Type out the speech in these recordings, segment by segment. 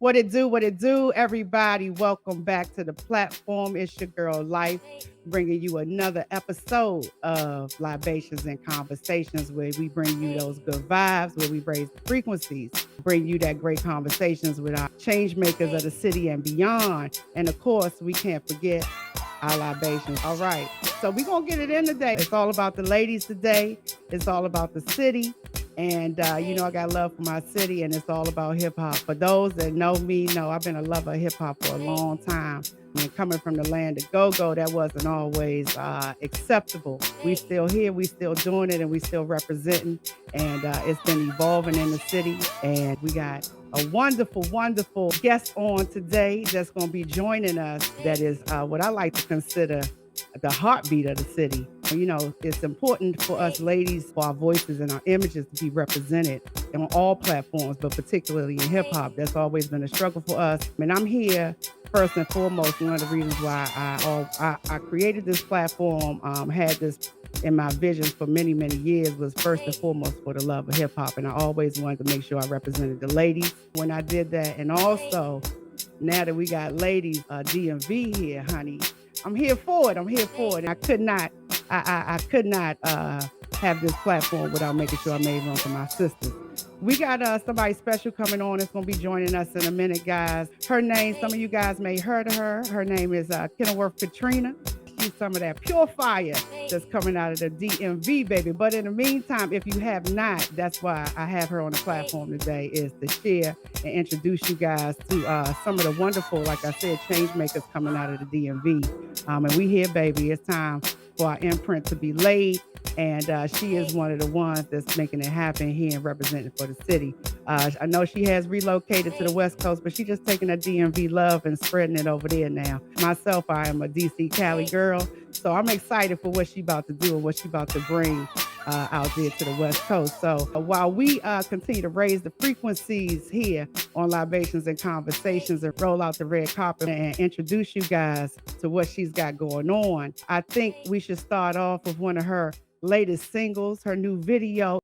What it do, everybody? Welcome back to the platform. It's your girl Life, bringing you another episode of Libationz and Conversations, where we bring you those good vibes, where we raise the frequencies, bring you that great conversations with our change makers of the city and beyond. And of course, we can't forget our libations. All right, so we're gonna get it in today. It's all about the ladies today. It's all about the city. And I got love for my city, and it's all about hip hop. For those that know me, know I've been a lover of hip hop for a long time. And coming from the land of go-go, that wasn't always acceptable. We still here, we still doing it, and we still representing. And it's been evolving in the city. And we got a wonderful, wonderful guest on today that's going to be joining us. That is what I like to consider the heartbeat of the city. You know, it's important for us ladies, for our voices and our images to be represented on all platforms, but particularly in hip hop. That's always been a struggle for us. And I'm here first and foremost. One of the reasons why I created this platform, had this in my visions for many, many years, was first and foremost for the love of hip hop. And I always wanted to make sure I represented the ladies when I did that. And also, now that we got ladies, DMV here, honey, I'm here for it. I could not have this platform without making sure I made room for my sisters. We got somebody special coming on that's going to be joining us in a minute, guys. Her name, some of you guys may heard of her. Her name is Kenilworth Katrina. She's some of that pure fire that's coming out of the DMV, baby. But in the meantime, if you have not, that's why I have her on the platform today, is to share and introduce you guys to some of the wonderful, like I said, change makers coming out of the DMV. And we here, baby. It's time for our imprint to be laid. And she is one of the ones that's making it happen here and representing for the city. I know she has relocated to the West Coast, but she's just taking that DMV love and spreading it over there now. Myself, I am a DC Cali girl, so I'm excited for what she about to do and what she about to bring out there to the West Coast. So while we continue to raise the frequencies here on Libationz and Conversations and roll out the red carpet and introduce you guys to what she's got going on, I think we should start off with one of her latest singles, her new video.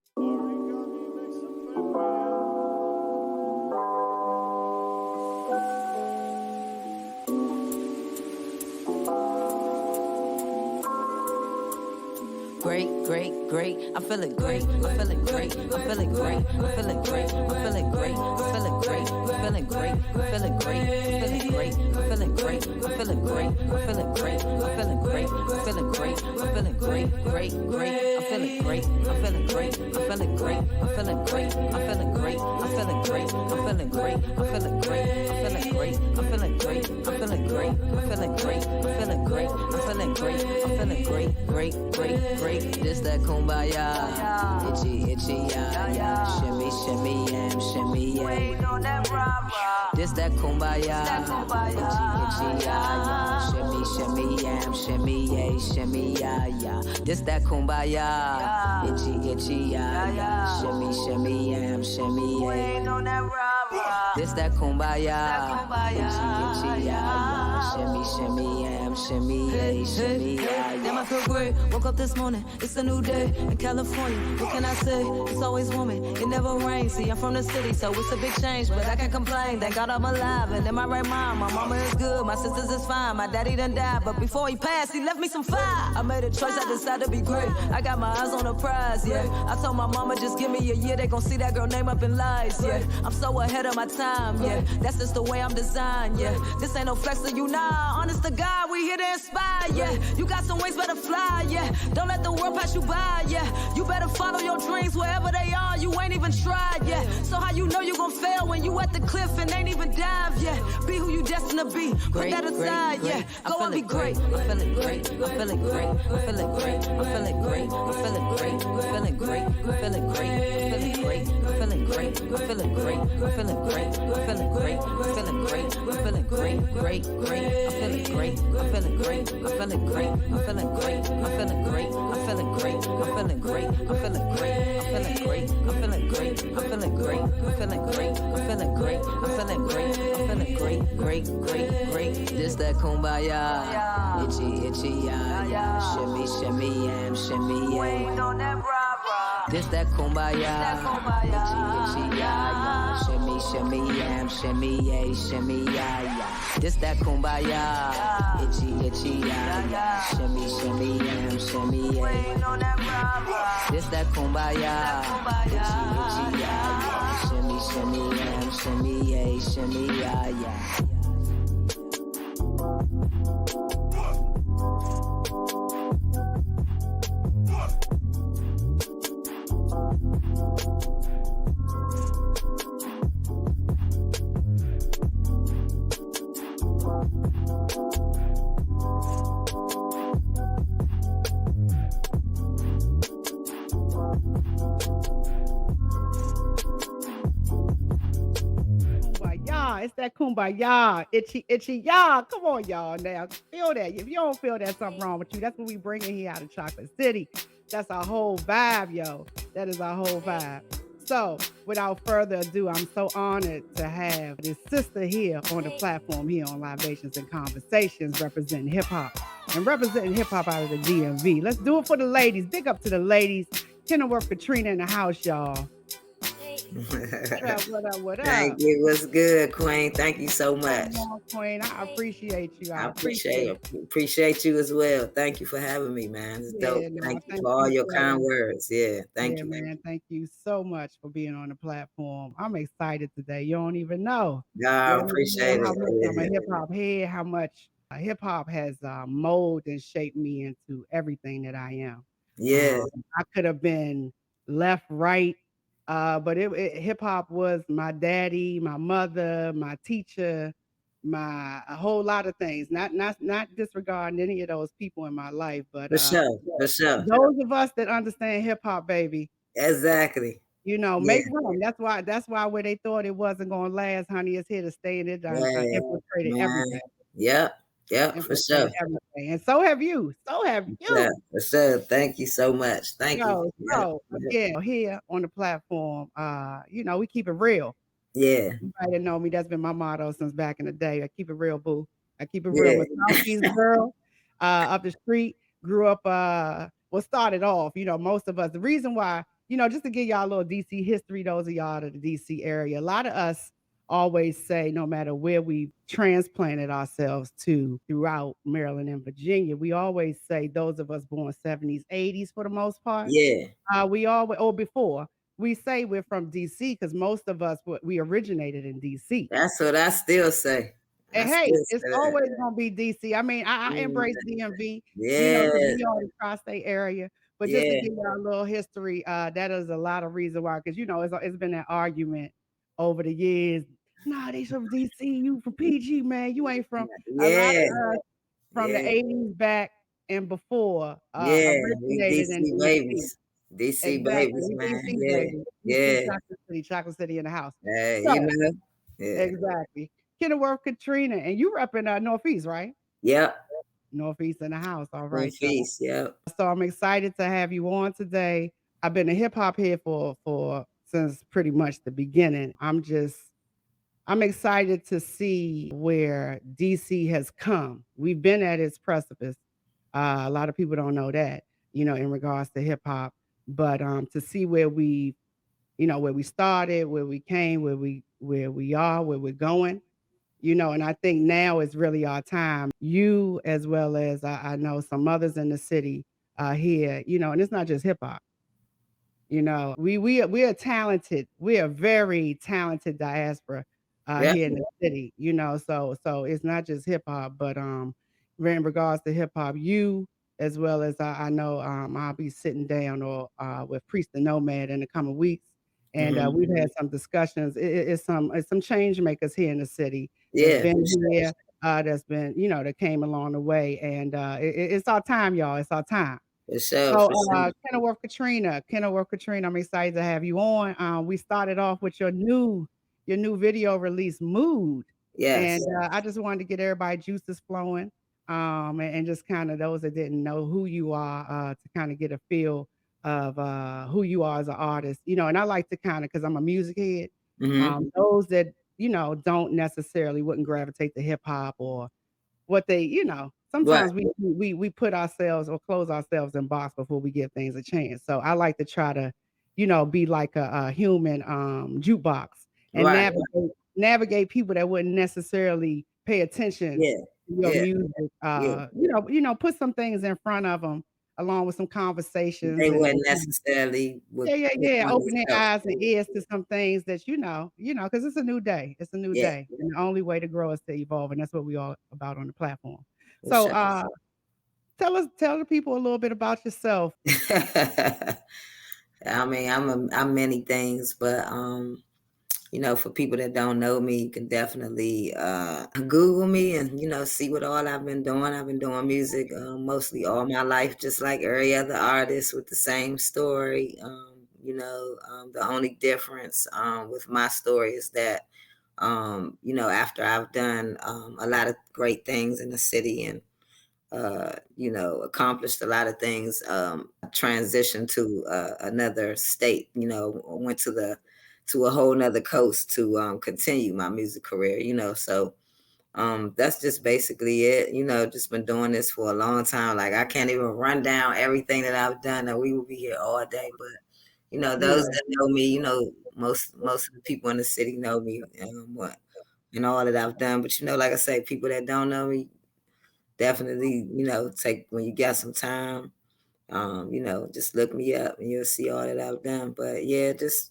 Great. I'm feeling great. I'm feeling great. I'm feeling great. I'm feeling great. I'm feeling great. I'm feeling great. I'm feeling great. I'm feeling great. I'm feeling great. I'm feeling great. I'm feeling great. I'm feeling great. I'm feeling great. I'm feeling great. I'm feeling great. Great. I'm feeling great. I'm feeling great. I'm feeling great. I'm feeling great. I'm feeling great. I'm feeling great. I'm feeling great. I'm feeling great. I'm feeling great. I'm feeling great. I'm feeling great. I'm feeling great. I'm feeling great. I'm feeling great. I'm feeling great. Great. This that kumbaya. Itchy, yeah. Shimmy, shimmy, yeah. This that kumbaya. Itchy, yeah. Shimmy, yeah. This that kumbaya. Itchy, yeah. Shimmy, yeah. This that kumbaya. Itchy, yeah. Shimmy, yeah. Damn, I feel great. Woke up this morning. It's a new day in California. What can I say? It's always warming. It never rains. See, I'm from the city, so it's a big change, but I can't complain. Thank God I'm alive and in my right mind. My mama is good, my sisters is fine. My daddy done died, but before he passed, he left me some fire. I made a choice. I decided to be great. I got my eyes on the prize. Yeah, I told my mama just give me a year. They gon' see that girl name up in lights. Yeah, I'm so ahead of my time. Yeah, that's just the way I'm designed. Yeah, this ain't no flex to you, nah. Honest to God, we here to inspire. Yeah, you got some wings, better fly. Yeah, don't let the world pass you by. Yeah, you better follow your dreams wherever they are. You ain't even tried. Yeah, so how you know you gon' fail when you at the cliff and ain't even dive? Yeah, be who you destined to be. Put that aside. Yeah, go and be great. I'm feeling great. I'm feeling great. I'm feeling great. I'm feeling great. I'm feeling great. I'm feeling great. I'm feeling great. I'm feeling great. I'm feeling great. I'm feeling great. I'm feeling great. I'm feeling great. I'm feeling great. I'm feeling great. Great. I'm feeling great. I'm feeling great. I'm feeling great. I'm feeling great. I'm feeling great. I'm feeling great. I'm feeling great. I'm feeling great. I'm feeling great. I'm feeling great. I'm feeling great. I'm feeling great. I'm feeling great. I'm feeling great. I'm feeling great. This that kumbaya. Itchy, yeah. Shimmy, shimmy, yeah. This that kumbaya. Itchy, itchy, ya, ya. Shimmy, shimmy, yam, shimmy, yay, shimmy, ya, ya. This that kumbaya. Itchy, itchy, ya, ya. Shimmy, shimmy, yam, shimmy, yay. This that kumbaya. Itchy, itchy, ya, ya. Shimmy, shimmy, yam, shimmy, yay, shimmy, ya, ya. It's that kumbaya, itchy, itchy, y'all. Come on, y'all. Now, feel that. If you don't feel that something wrong with you, that's what we bringing here out of Chocolate City. That's our whole vibe, yo. That is our whole vibe. So, without further ado, I'm so honored to have this sister here on the platform here on Libationz and Conversations, representing hip hop and representing hip hop out of the DMV. Let's do it for the ladies. Big up to the ladies. Kenilworth Katrina in the house, y'all. What up, what up? Thank you. What's good, Queen? Thank you so much. Queen, I appreciate you. I appreciate you as well. Thank you for having me, man. It's dope. Thank you for all your kind words. Yeah, thank you, man. Thank you so much for being on the platform. I'm excited today. You don't even know. I appreciate how it. much I'm a hip hop head, how much hip hop has molded and shaped me into everything that I am. Yeah. I could have been left, right, but hip hop was my daddy, my mother, my teacher, a whole lot of things. Not disregarding any of those people in my life, but for sure. Those of us that understand hip hop, baby. Exactly. You know, make room. That's why where they thought it wasn't gonna last, honey, it's here to stay, and it infiltrated everything. Yep, for sure. Everything. And so have you. Yeah, for sure. Thank you so much. Thank you. So again, here on the platform, we keep it real. Yeah. You might have known me. That's been my motto since back in the day. I keep it real, boo. I keep it real. I'm a Southeast girl, up the street. Grew up, started off, most of us. The reason why, just to give y'all a little DC history, those of y'all in the DC area, a lot of us always say, no matter where we transplanted ourselves to throughout Maryland and Virginia, we always say, those of us born 70s, 80s for the most part. Yeah. We always, or before, we say we're from DC because most of us, we originated in DC. That's what I still say. And hey, it's always gonna be DC. I mean, I embrace DMV, yeah, because we are the tri-state area. But just to give y'all a little history, that is a lot of reason why, because it's been that argument over the years. Nah, they from DC, you from PG, man. You ain't from a lot of us from the 80s back and before originated in DC. Babies. DC babies, man. DC, Chocolate City in the house. Exactly. Kenilworth Katrina, and you repping Northeast, right? Yep. Northeast in the house. All right. Northeast, yep. So I'm excited to have you on today. I've been a hip hop head for since pretty much the beginning. I'm excited to see where DC has come. We've been at its precipice. A lot of people don't know that, in regards to hip hop. But to see where we started, where we came, where we are, where we're going, and I think now is really our time. You, as well as I know some others in the city here, and it's not just hip hop. We are talented. We are very talented diaspora here in the city. So it's not just hip hop, but in regards to hip hop, you as well as I know I'll be sitting down or with Priest the Nomad in the coming weeks. And we've had some discussions. It's some change makers here in the city. Yeah, been here. That's been, that came along the way. And it's our time, y'all. It's our time. For sure. Kenilworth Katrina, I'm excited to have you on. We started off with your new video release, Mood. Yes. And I just wanted to get everybody juices flowing. And just kind of those that didn't know who you are, to kind of get a feel of who you are as an artist, and I like to kind of, because I'm a music head, those that, don't necessarily wouldn't gravitate to hip hop or what they, sometimes we put ourselves or close ourselves in box before we give things a chance. So I like to try to be like a human jukebox and Right. navigate people that wouldn't necessarily pay attention Yeah. to your Yeah. music. Yeah. Put some things in front of them along with some conversations They and wouldn't necessarily would yeah, want open to their know. eyes and ears to some things that because it's a new day. It's a new Yeah. day, and the only way to grow is to evolve, and that's what we all about on the platform. For So, sure. tell the people a little bit about yourself. I mean, I'm many things, but for people that don't know me, you can definitely Google me and see what all I've been doing. I've been doing music mostly all my life, just like every other artist with the same story. The only difference with my story is that after I've done a lot of great things in the city and accomplished a lot of things. Transitioned to another state. Went to a whole nother coast to continue my music career. So that's just basically it. Just been doing this for a long time. Like I can't even run down everything that I've done. And we will be here all day, but those that know me, most of the people in the city know me and all that I've done. But like I say, people that don't know me, definitely, take when you got some time, just look me up and you'll see all that I've done. But yeah, just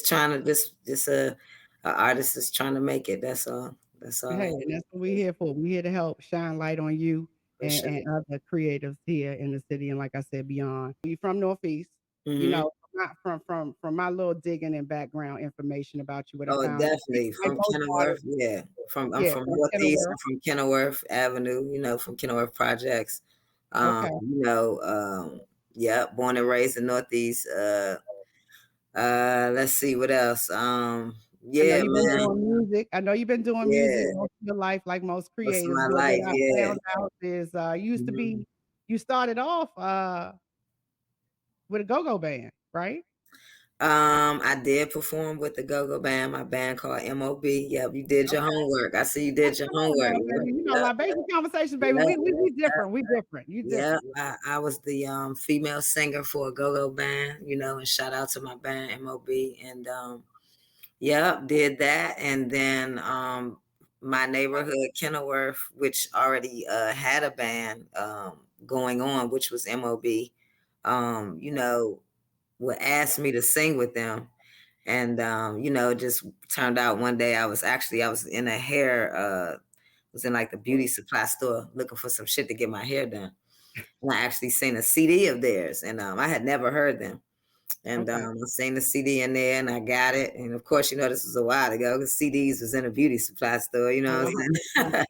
trying to just a artist is trying to make it. That's all. That's all. Hey, and that's what we're here for. We're here to help shine light on you For sure. and other creatives here in the city, and like I said, beyond. You from Northeast, Mm-hmm. Not from my little digging and background information about you. What I Oh, found, definitely from Kenilworth. Yeah, I'm from Northeast. Kenilworth. I'm from Kenilworth Avenue. From Kenilworth Projects. Okay. Yeah, born and raised in Northeast. Let's see what else. I know Yeah, you've been man. doing music. I know you've been doing music Yeah, most of your life, like most most of creatives. my But what life. I Yeah. found out is you started off with a go-go band, right? I did perform with the Go-Go Band, my band called MOB. Yep, you did your homework. I see you did your Come on homework. now, baby. Libation Conversations, baby. Yep, We different. We different. You yep. different. I was the female singer for a Go-Go Band, and shout out to my band MOB. And yep, did that. And then my neighborhood Kenilworth, which already had a band going on, which was MOB, would ask me to sing with them. And it just turned out one day I was in a hair was in like the beauty supply store looking for some shit to get my hair done. And I actually seen a CD of theirs, and I had never heard them. And I seen the CD in there, and I got it. And of course, this was a while ago because CDs was in a beauty supply store. You know what I'm saying?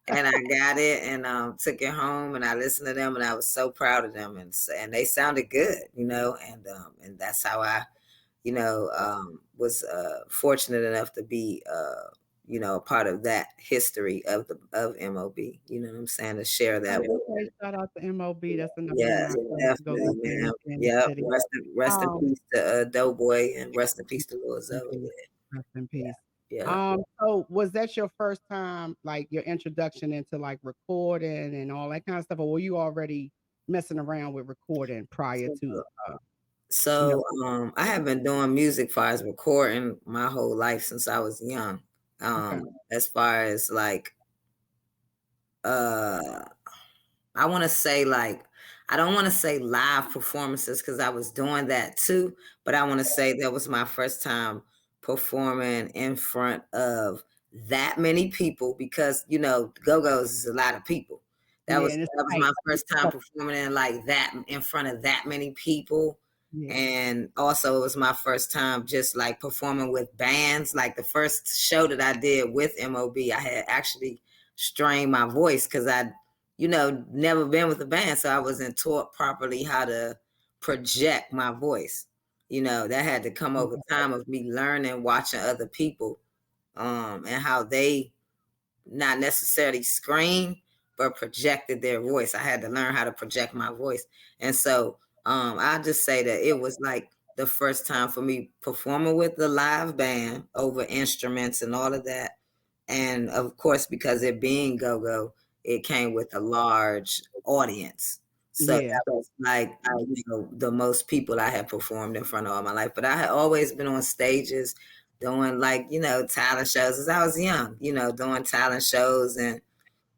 And I got it and took it home, and I listened to them, and I was so proud of them, and they sounded good, and that's how I was fortunate enough to be, a part of that history of MOB. You know what I'm saying? To share that with. Shout out to MOB. That's another Yeah, one of my definitely, man. Yeah. Rest in peace to Doughboy, and rest in peace to Lil Zoe. Rest in peace. Yeah. So was that your first time, like your introduction into like recording and all that kind of stuff, or were you already messing around with recording prior to? So I have been doing music as far as recording my whole life since I was young. As far as like I want to say like I don't want to say live performances because I was doing that too, but I want to say that was my first time performing in front of that many people because Go-Go's is a lot of people. That was my first time performing in like that in front of that many people. Yeah. And also it was my first time just like performing with bands. Like the first show that I did with MOB, I had actually strained my voice because I never been with a band, so I wasn't taught properly how to project my voice. That had to come over time of me learning, watching other people, and how they not necessarily scream, but projected their voice. I had to learn how to project my voice. And so I'll just say that it was like the first time for me performing with the live band over instruments and all of that. And of course, because it being Go-Go, it came with a large audience. So that was like, the most people I had performed in front of all my life. But I had always been on stages doing like, talent shows as I was young, doing talent shows and,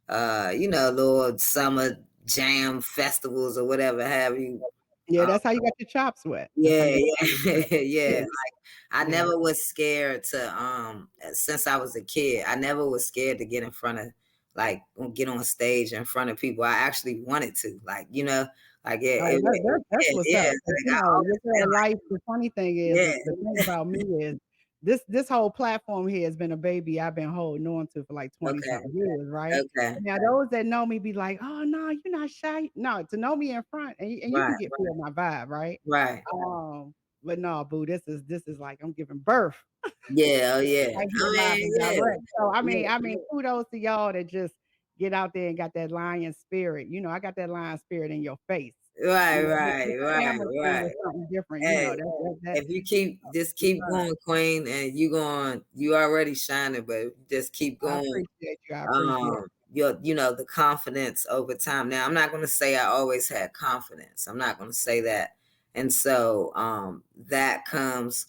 little summer jam festivals or whatever have you. Yeah, that's how you got your chops wet. Yeah. Like I never was scared to, since I was a kid, I never was scared to get in front of, like, get on stage in front of people. I actually wanted to, like, like that's what's up. Your life. The funny thing is, the thing about me is this whole platform here has been a baby I've been holding on to for like 20-something years, right? Okay. Now those that know me be like, oh no, you're not shy. No, to know me in front, and you can feel my vibe, right? Right. But no, boo, this is like I'm giving birth. Yeah, So I mean, kudos to y'all that just get out there and got that lion spirit. I got that lion spirit in your face. Right. Something different. Hey, if you keep going, Queen, and you already shining, but just keep going. I appreciate you. The confidence over time. Now, I'm not going to say I always had confidence. I'm not going to say that. And so that comes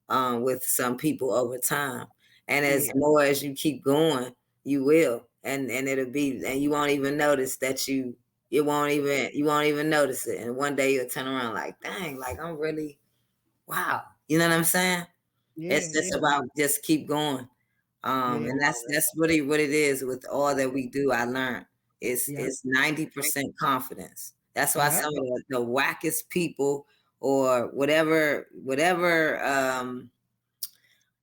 with some people over time. And as more as you keep going, you will. And it'll be, and you won't even notice that you won't even notice it. And one day you'll turn around like, dang, like I'm really, wow. You know what I'm saying? Yeah, it's just about just keep going. And that's really what it is with all that we do. I learned it's 90% confidence. That's why some of the wackest people or whatever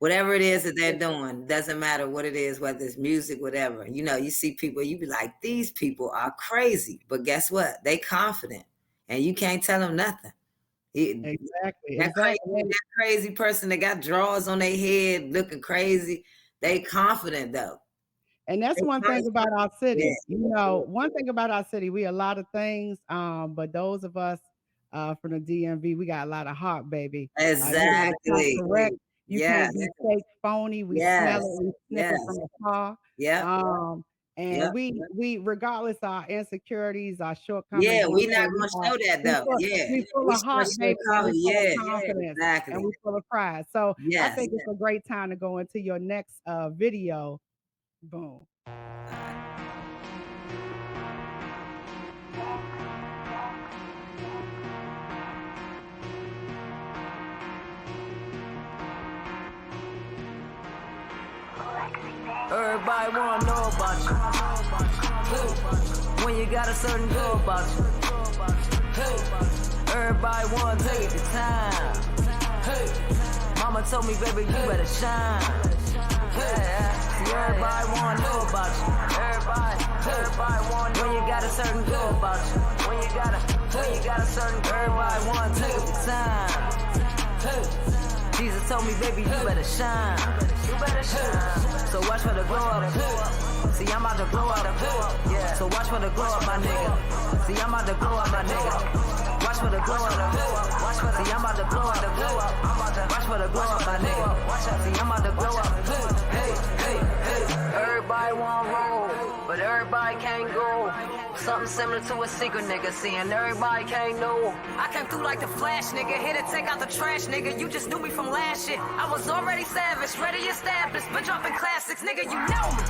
it is that they're doing, doesn't matter what it is, whether it's music, whatever. You see people, you be like, these people are crazy. But guess what? They confident. And you can't tell them nothing. Exactly. That crazy person that got drawers on their head looking crazy, they confident though. And that's one thing about our city. One thing about our city, we a lot of things, but those of us from the DMV, we got a lot of heart, baby. Exactly. Correct. You can't be fake, phony. We smell it, we sniff it from afar. And we regardless of our insecurities, our shortcomings. Yeah, we're not gonna show that though. We full of heart, baby. We full of confidence, exactly. And we full of pride. So I think it's a great time to go into your next video. Boom. Everybody wanna know about you. When you got a certain goal about you. Everybody wanna take the time. Mama told me, baby, you better shine. See, everybody wanna know about you. Everybody wanna know. When you got a certain goal about you. When you got a certain, everybody wanna take the time. Jesus told me, baby, you better shine. You better shine. So watch for the glow up. See, I'm about to blow up. Yeah. So watch for the glow up, my nigga. See, I'm about to blow up, my nigga. Watch for the glow up. See, I'm about to blow up. Watch for the glow up, my nigga. See, I'm about to blow up. Hey. Everybody want roll, but everybody can't go. Something similar to a secret, nigga. Seeing everybody can't know. I came through like the Flash, nigga. Here to take out the trash, nigga. You just knew me from last shit. I was already savage, ready established, been dropping classics, nigga. You know me.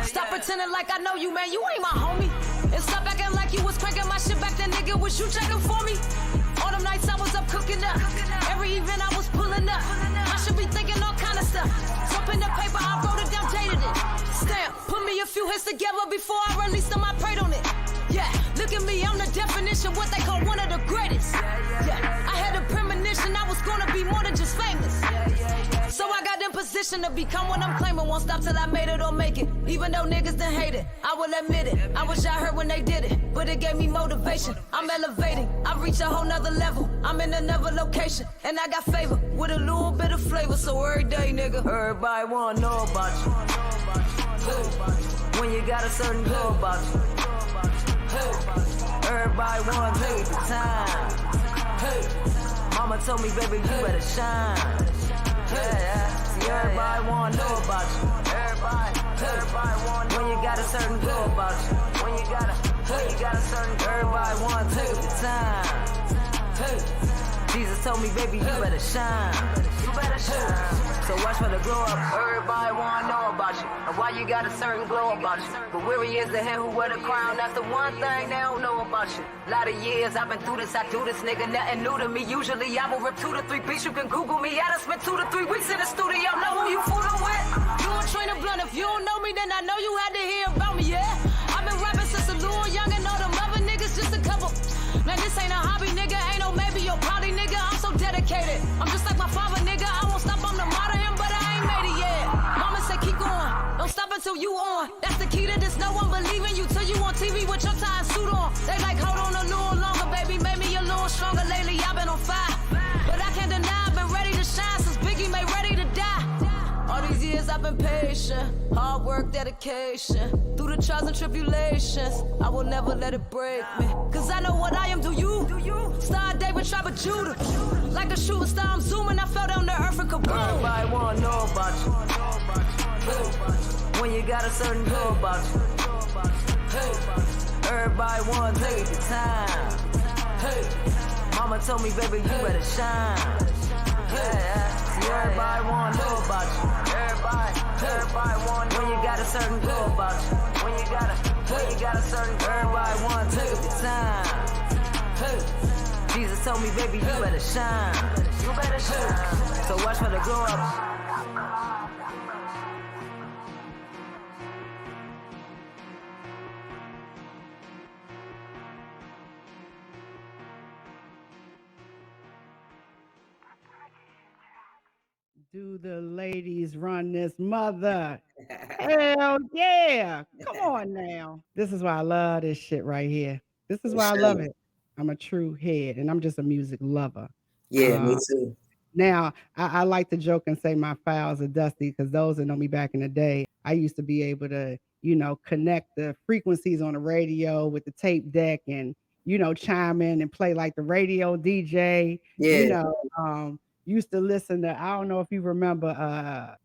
Stop pretending like I know you, man. You ain't my homie. And stop acting like you was cranking my shit back then, nigga. Was you checking for me? All them nights I was up cooking up. Every event I was pulling up. I should be thinking all kind of stuff. Up in the paper, I wrote it down, dated it. Stamp, put me a few hits together before I released them, I prayed on it. Yeah, look at me, I'm the definition, what they call one of the greatest. Yeah, I had a premonition I was gonna be more than just famous. So I got in position to become what I'm claiming. Won't stop till I made it or make it. Even though niggas done hate it, I will admit it. I wish I heard when they did it, but it gave me motivation. I'm elevating, I reached a whole nother level. I'm in another location, and I got favor with a little bit of flavor. So every day, nigga, everybody wanna know about you. When you got a certain goal about you. Everybody wanna take the time. Mama told me, baby, you better shine. See, everybody wanna know about you. Everybody wanna know. When you got a certain goal about you. When you got Hey, you got a certain everybody wanna take the time. Hey, Jesus told me, baby, you better shine. You better shine. So watch for the glow up. Everybody wanna know about you and why you got a certain glow about you. But weary is the head who wear the crown. That's the one thing they don't know about you. A lot of years I've been through this, I do this, nigga, nothing new to me. Usually I will rip 2 to 3 beats. You can Google me. I done spent 2 to 3 weeks in the studio. Know who you fooling with? You don't train a blunt. If you don't know me, then I know you had to hear about me, yeah. I've been rapping since a little young and all them other niggas just a couple. Man, this ain't a hobby, nigga. Ain't no maybe or probably, nigga. I'm so dedicated. I'm just like my father, nigga. I won't stop. I'm the model him, but I ain't made it yet. Mama said keep going. Don't stop until you on. That's the key to this. No one believing you till you on TV with your tie and suit on. They like hold on a little longer, baby. Made me a little stronger lately. I've been on fire, but I can't deny I've been ready to shine since Biggie made Ready to Die. All these years I've been patient, hard work, dedication. Through the trials and tribulations, I will never let it break me. Cause I know what I am, do you? Star David, Trapper Judah. Like a shooting star, I'm zooming, I fell down to earth and kaboom. Everybody wanna know about you. When you got a certain glow about you. Everybody wanna take the time. Mama told me, baby, you better shine. Everybody wanna know about you. Everybody wanna know. When you got a certain glow about you. When you got a certain, everybody wanna take the time. Jesus told me, baby, you better shine. You better shine. So watch for the glow up. Do the ladies run this mother? Hell yeah. Come on now. This is why I love this shit right here. This is For why I love sure. it. I'm a true head and I'm just a music lover. Yeah, me Uh, too. Now, I like to joke and say my files are dusty because those that know me back in the day, I used to be able to, connect the frequencies on the radio with the tape deck and, chime in and play like the radio DJ, you Yeah. know, used to listen to, I don't know if you remember,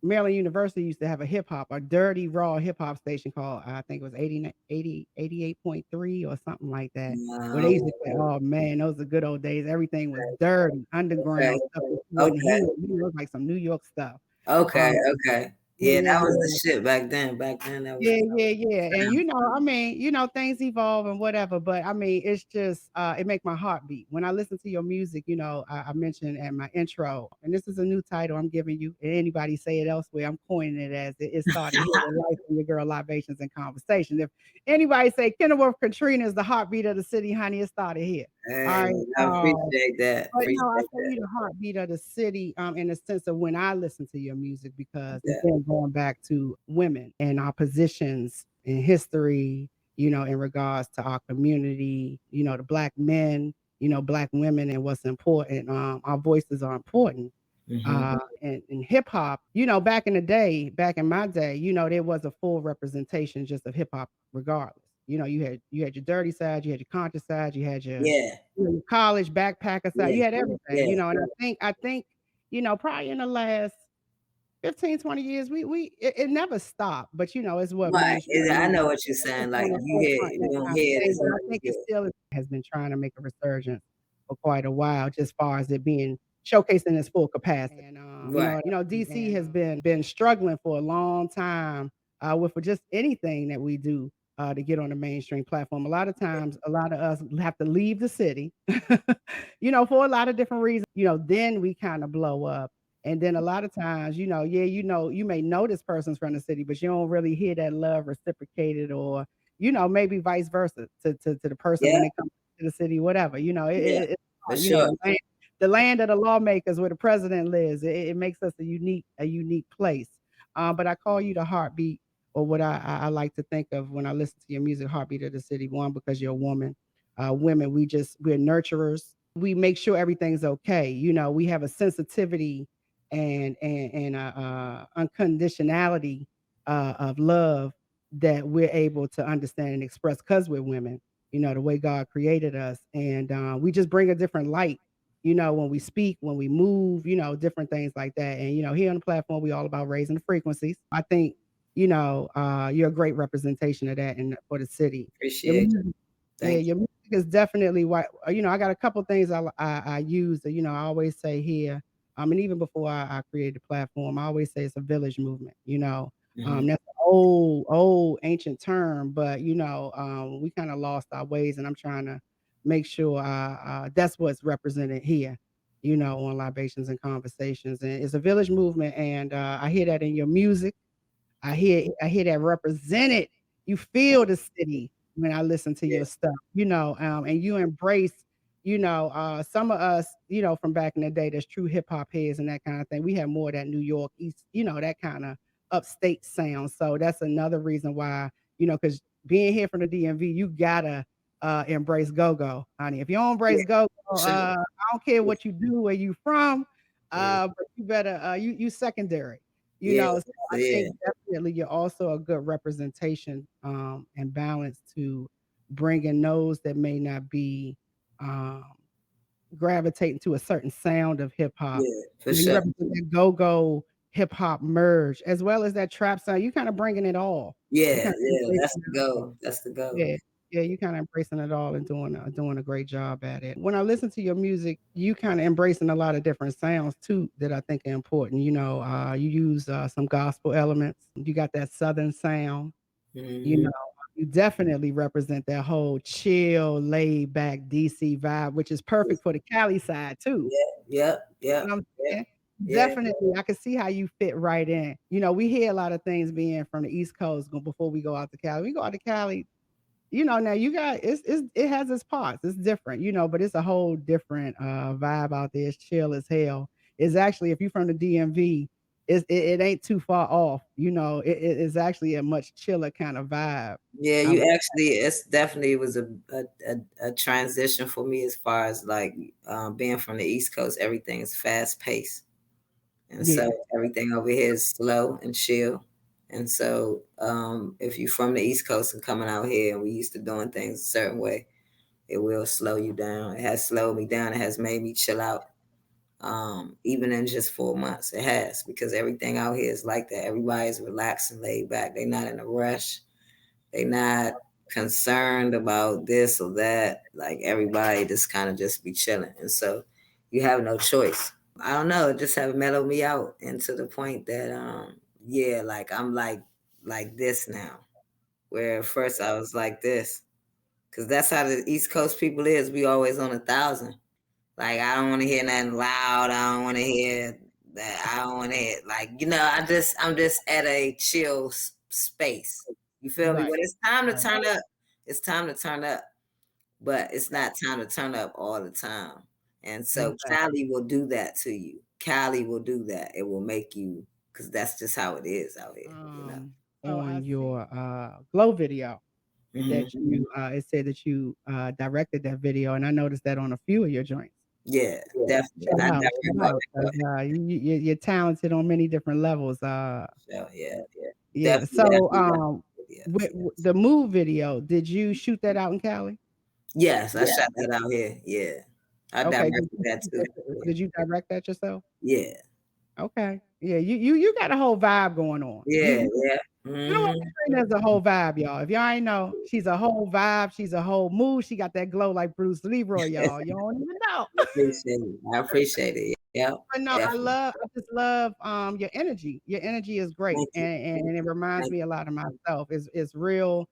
Maryland University used to have a hip hop, a dirty raw hip hop station called, I think it was 88.3 or something like that. Where they used to say, No. "Oh man, those are good old days. Everything was dirty, Okay. underground stuff that you wouldn't Okay. hear. It was like some New York stuff." Okay. Um, Okay. yeah, Yeah, yeah, that was yeah. the shit back then. Back then, that was Yeah, yeah, yeah. And sound. I mean, things evolve and whatever, but I mean, it's just it make my heart beat. When I listen to your music, I mentioned at my intro, and this is a new title I'm giving you. And anybody say it elsewhere, I'm coining it as it started here with Life and Your Girl Libations and Conversation. If anybody say Kenilworth Katrina is the heartbeat of the city, honey, it started here. All Hey, right. I appreciate that. But no, I Appreciate say you the heartbeat of the city, in the sense of when I listen to your music, because that. again, going back to women and our positions in history, in regards to our community, the black men, black women, and what's important. Our voices are important. Hmm. And in hip hop, back in the day, back in my day, there was a full representation just of hip hop, regardless. You had your dirty side, you had your conscious side, you had your Yeah. your college backpacker side, Yeah. you had everything, Yeah. and I think, probably in the last 15, 20 years, it never stopped, but it's what Right. mainstream I media know what you're is saying. Like on the you hear, forefront you don't now hear it today, as but I much. think Yeah. it still has been trying to make a resurgence for quite a while, just as far as it being showcased in its full capacity. And Right. DC has been struggling for a long time with just anything that we do to get on the mainstream platform. A lot of times, a lot of us have to leave the city, for a lot of different reasons. Then we kind of blow up. And then a lot of times, yeah, you may know this person's from the city, but you don't really hear that love reciprocated, or maybe vice versa to the person when Yeah. they come to the city, whatever. Yeah. It's For hard, sure. the land of the lawmakers where the president lives. It makes us a unique place. But I call you the heartbeat, or what I like to think of when I listen to your music, heartbeat of the city. One, because you're a woman. Women, we're nurturers. We make sure everything's okay. We have a sensitivity and unconditionality of love that we're able to understand and express because we're women. The way God created us, and we just bring a different light. When we speak, when we move, different things like that. And here on the platform, we all about raising the frequencies. I think you're a great representation of that, and for the city. Your Appreciate music, you. Yeah, your music is definitely why I got a couple things I use that I always say here. And even before I created the platform, I always say it's a village movement. That's an old ancient term, but we kind of lost our ways, and I'm trying to make sure that's what's represented here. On Libations and Conversations, and it's a village movement, and I hear that in your music. I hear that represented. You feel the city when I listen to your stuff, and you embrace, some of us, from back in the day, that's true hip hop heads and that kind of thing. We have more of that New York East, that kind of upstate sound. So that's another reason why, because being here from the DMV, you gotta embrace go-go, honey. If you don't embrace go-go, I don't care what you do, where you from, but you better you secondary. So I think definitely you're also a good representation, and balance to bringing those that may not be, um, gravitating to a certain sound of hip hop. for You sure. represent that go-go hip hop merge as well as that trap sound. You kinda bringing it all. You Yeah, kinda yeah, that's embracing the it all. goal. That's the goal. Yeah. Yeah, you kinda embracing it all and doing a great job at it. When I listen to your music, you kinda embracing a lot of different sounds too that I think are important. You use, some gospel elements. You got that Southern sound, you know, Mhm. you definitely represent that whole chill, laid back DC vibe, which is perfect for the Cali side too. Yep, You yep, know what I'm yep, saying? yeah, Definitely, I can see how you fit right in. We hear a lot of things being from the East Coast before we go out to Cali. We go out to Cali, now you got it has its parts. It's different, but it's a whole different vibe out there. It's chill as hell. It's actually, if you're from the DMV, it ain't too far off. It is actually a much chiller kind of vibe. yeah. I You would actually, it's definitely was a transition for me as far as like being from the East Coast. Everything is fast paced, and so Yeah. everything over here is slow and chill. And so, if you're from the East Coast and coming out here, and we used to doing things a certain way, it will slow you down. It has slowed me down. It has made me chill out. Even in just 4 months, it has, because everything out here is like that. Everybody's relaxed and laid back. They're not in a rush. They're not concerned about this or that. Like everybody just kind of just be chilling. And so you have no choice. I don't know, it just have mellowed me out, and to the point that yeah, like I'm like this now. Where at first I was like this. Cause that's how the East Coast people is. We always on 1,000. Like I don't want to hear nothing loud. I don't want to hear that. I don't want to hear I'm just at a chill space. You feel me? Right. When it's time to Right. turn up, it's time to turn up. But it's not time to turn up all the time. And so Exactly. Cali will do that to you. Cali will do that. It will make you, because that's just how it is out here. On your Glow video that Mhm. it said that you directed that video, and I noticed that on a few of your joints. Yeah, Yeah. definitely. Shout I out, direct shout all out, that. 'cause, you're talented on many different levels. So yeah, yeah. Yeah. Definitely, So, definitely videos. with the Move video, did you shoot that out in Cali? Yes, I shot that out here. Yeah. I Okay. directed that too. Yeah. Did you direct that yourself? Yeah. Okay. Yeah, you got a whole vibe going on. Yeah. Yeah. You know what? Mhm. Katrina's a whole vibe, y'all. If y'all ain't know, she's a whole vibe. She's a whole mood. She got that glow like Bruce Leroy, y'all. You don't even know. I appreciate it. I appreciate it. Yeah. But no, Definitely. I just love your energy. Your energy is great, Thank you. and it reminds Thank me a lot of myself. It's real,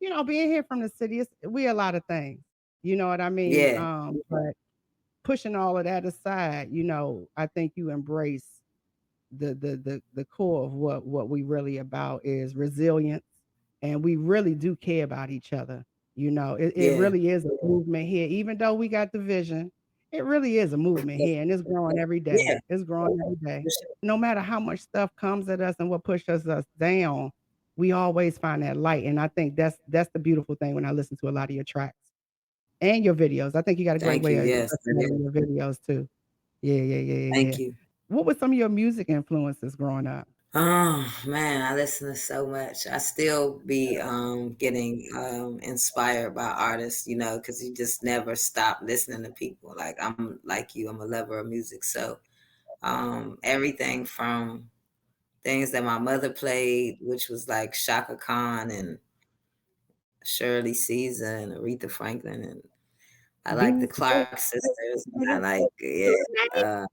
being here from the city. We a lot of things. You know what I you. mean? Yeah. But pushing all of that aside, I think you embrace the core of what we really about is resilience, and we really do care about each other. It Yeah. really is a movement here, even though we got division. It really is a movement here, and it's growing every day. Yeah. It's growing every day. For sure. No matter how much stuff comes at us and what pushes us down, we always find that light. And I think that's the beautiful thing when I listen to a lot of your tracks and your videos. I think you got a great Thank way you. of Yes, that expressing is. your videos too. Yeah, yeah, yeah, yeah, yeah. Thank you. What were some of your music influences growing up? Oh man, I listen to so much. I still be getting inspired by artists, because you just never stop listening to people. Like I'm like you, I'm a lover of music. So everything from things that my mother played, which was like Shaka Khan and Shirley Caesar and Aretha Franklin, and I like the Do Clark sisters. I like, yeah, name.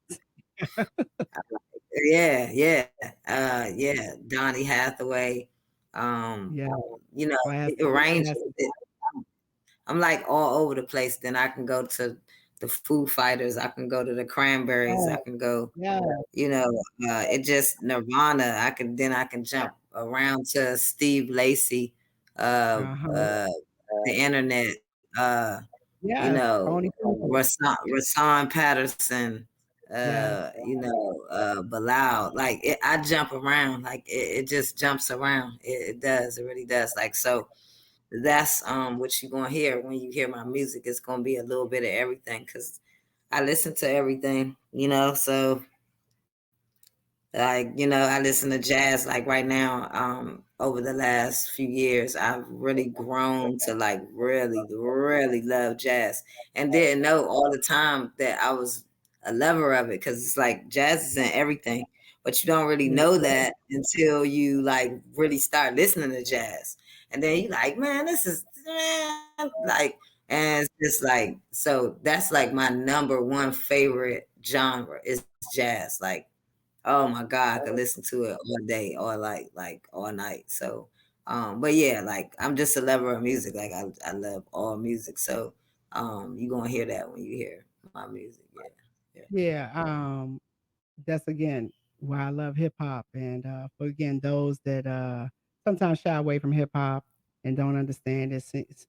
yeah, yeah, yeah, Donny Hathaway. Um, Yeah, you know, classic, it arranges classic. it. I'm like all over the place. Then I can go to the Foo Fighters. I can go to the Cranberries. I Oh, can go, yeah. you know, it just Nirvana. I can jump around to Steve Lacy, uh, Uh-huh. uh, the internet, you Yes, know, Tony People. Rasan Patterson, Yes. Bilal. Like I jump around. Like it just jumps around. It does. It really does. Like so. That's what you're gonna hear when you hear my music. It's gonna be a little bit of everything because I listen to everything. So like, I listen to jazz like right now. Over the last few years, I've really grown to like really, really love jazz and didn't know all the time that I was a lover of it because it's like jazz is in everything, but you don't really Yeah. know that until you like really start listening to jazz. And then you like, man, this is like, and it's just like, so that's like my number one favorite genre is jazz. Like, oh my God, I could listen to it all day or like all night. So but yeah, like I'm just a lover of music. Like I love all music. So you're gonna hear that when you hear my music. Yeah. Yeah. Yeah, that's again why I love hip hop, and for again those that sometimes shy away from hip hop and don't understand it,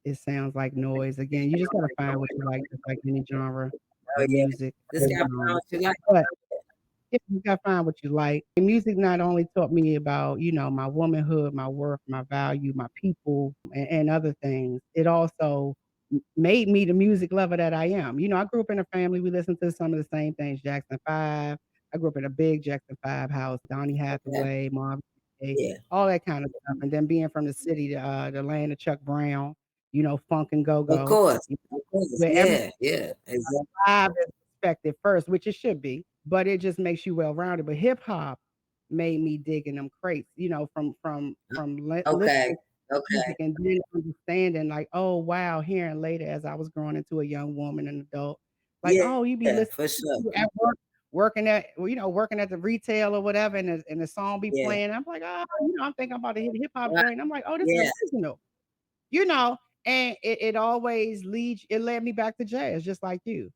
it sounds like noise. Again, you just gotta find what you like, just like any genre Oh of yeah. music. This guy found what you like. But yeah, you gotta find what you like. And music not only taught me about, my womanhood, my worth, my value, my people, and other things, it also made me the music lover that I am. I grew up in a family, we listened to some of the same things, Jackson 5. I grew up in a big Jackson 5 house, Donny Okay. Hathaway, Marvin Gaye, Yeah. all that kind of stuff. And then being from the city, the land of Chuck Brown, funk and Of go-go, course. Of course. where every Yeah. Yeah. Exactly. vibe is respected first, which it should be, but it just makes you well-rounded. But hip hop made me dig in them crates, listening Okay. to Okay. music and then understanding like, oh wow, hearing later as I was growing into a young woman and adult, like, oh, Yeah, you be for listening sure. at work, working at the retail or whatever, and the song be Yeah. playing. I'm like, oh, I'm thinking about a hip hop Right. joint. I'm like, oh, this is Yeah. original you know, and it always leads it led me back to jazz, just like you.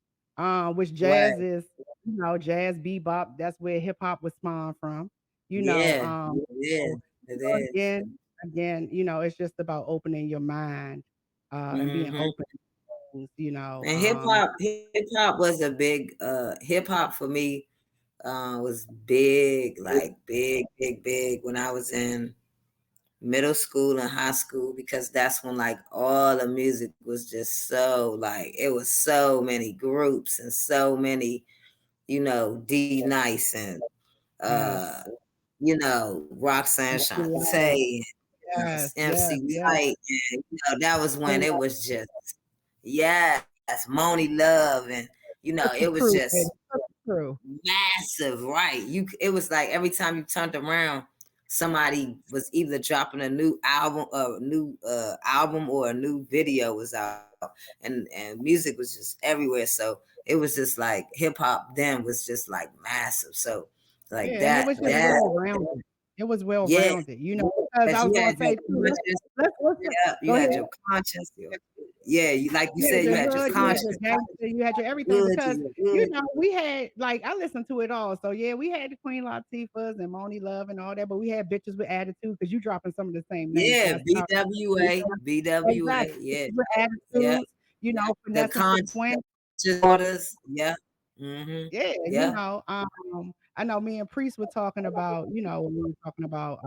Which Right. jazz is, jazz, bebop, that's where hip hop was spawned from. You know, Yeah. It is. so, It is. again, it's just about opening your mind, and being Hmm. open to things, And hip hop was a big hip hop for me was big, like big, big, big when I was in middle school and high school because that's when like all the music was just so like it was so many groups and so many, D Nice and Yes. uh, Roxanne Lucky Love. Shantae and Yes, yes, MC yes. Tight and that was when Queen it was just yes, Moni Love and it Turkey was Crew, just baby, Turkey Crew. massive, right? It was like every time you turned around, somebody was either dropping a new album or a new video was out, and music was just everywhere. So it was just like hip hop then was just like massive. So like Yeah, and it that was just that well-rounded. It was yeah, well-rounded, because I because was you gonna had your say too, conscience, let's yeah, you go had ahead. your conscience, yeah, you like you You had said, you your had your hood, you had your conscience, gangster, you had your everything good, because, you were good, we had like, I listened to it all. So, yeah, we had the Queen Latifahs and Moni Love and all that, but we had bitches with attitude because you dropping some of the same names yeah, that's out there. BWA, BWA, Exactly. yeah, Bitches with yeah. attitude, The finessing for conscious twins. orders. Yeah. Mhm. Yeah, Yeah. I know me and Priest were talking about, when we were talking about,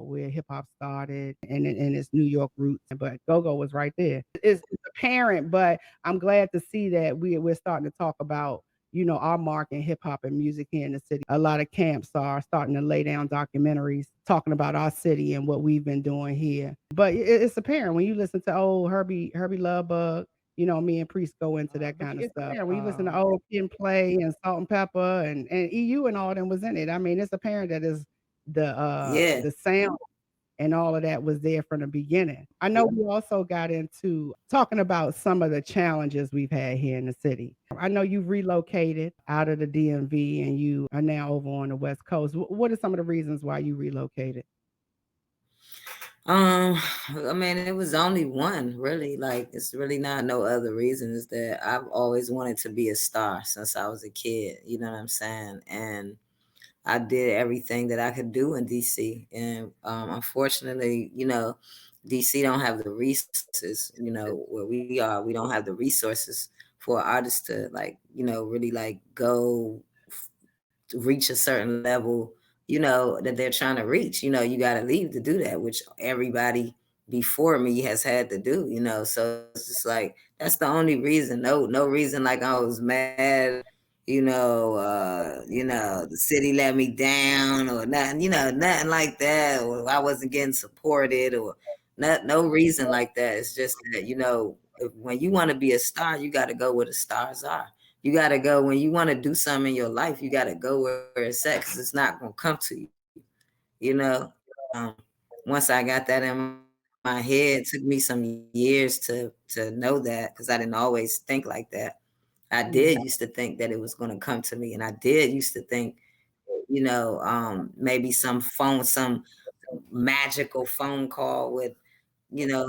where hip hop started and its New York roots, but go-go was right there. It's apparent, but I'm glad to see that we're starting to talk about, our mark in hip hop and music here in the city. A lot of camps are starting to lay down documentaries talking about our city and what we've been doing here. But it's apparent when you listen to old Herbie Love Bug. Me and Priest go into that But kind of it's stuff. apparent when you listen to Um, old Kid and Play and Salt and Pepper and EU and all them was in it. I mean, it's apparent that is the yeah. sound. and all of that was there from the beginning. I know we also got into talking about some of the challenges we've had here in the city. I know you've relocated out of the DMV and you are now over on the West Coast. What are some of the reasons why you relocated? Um, I mean, it was only one really. Like, it's really not no other reason. Is that I've always wanted to be a star since I was a kid. You know what I'm saying? And I did everything that I could do in DC. And unfortunately, DC don't have the resources. Where we are, we don't have the resources for artists to like, really like go to reach a certain level, that they're trying to reach. You got to leave to do that, which everybody before me has had to do. So it's just like that's the only reason. No reason like I was mad. The city let me down or nothing. Nothing like that, or I wasn't getting supported or no reason like that. It's just that when you want to be a star, you got to go where the stars are. You got to go when you want to do something in your life. You got to go where it's at because it's not going to come to you. You know, um, Once I got that in my head, it took me some years to know that because I didn't always think like that. I did used to think that it was going to come to me, and I did used to think, maybe some magical phone call with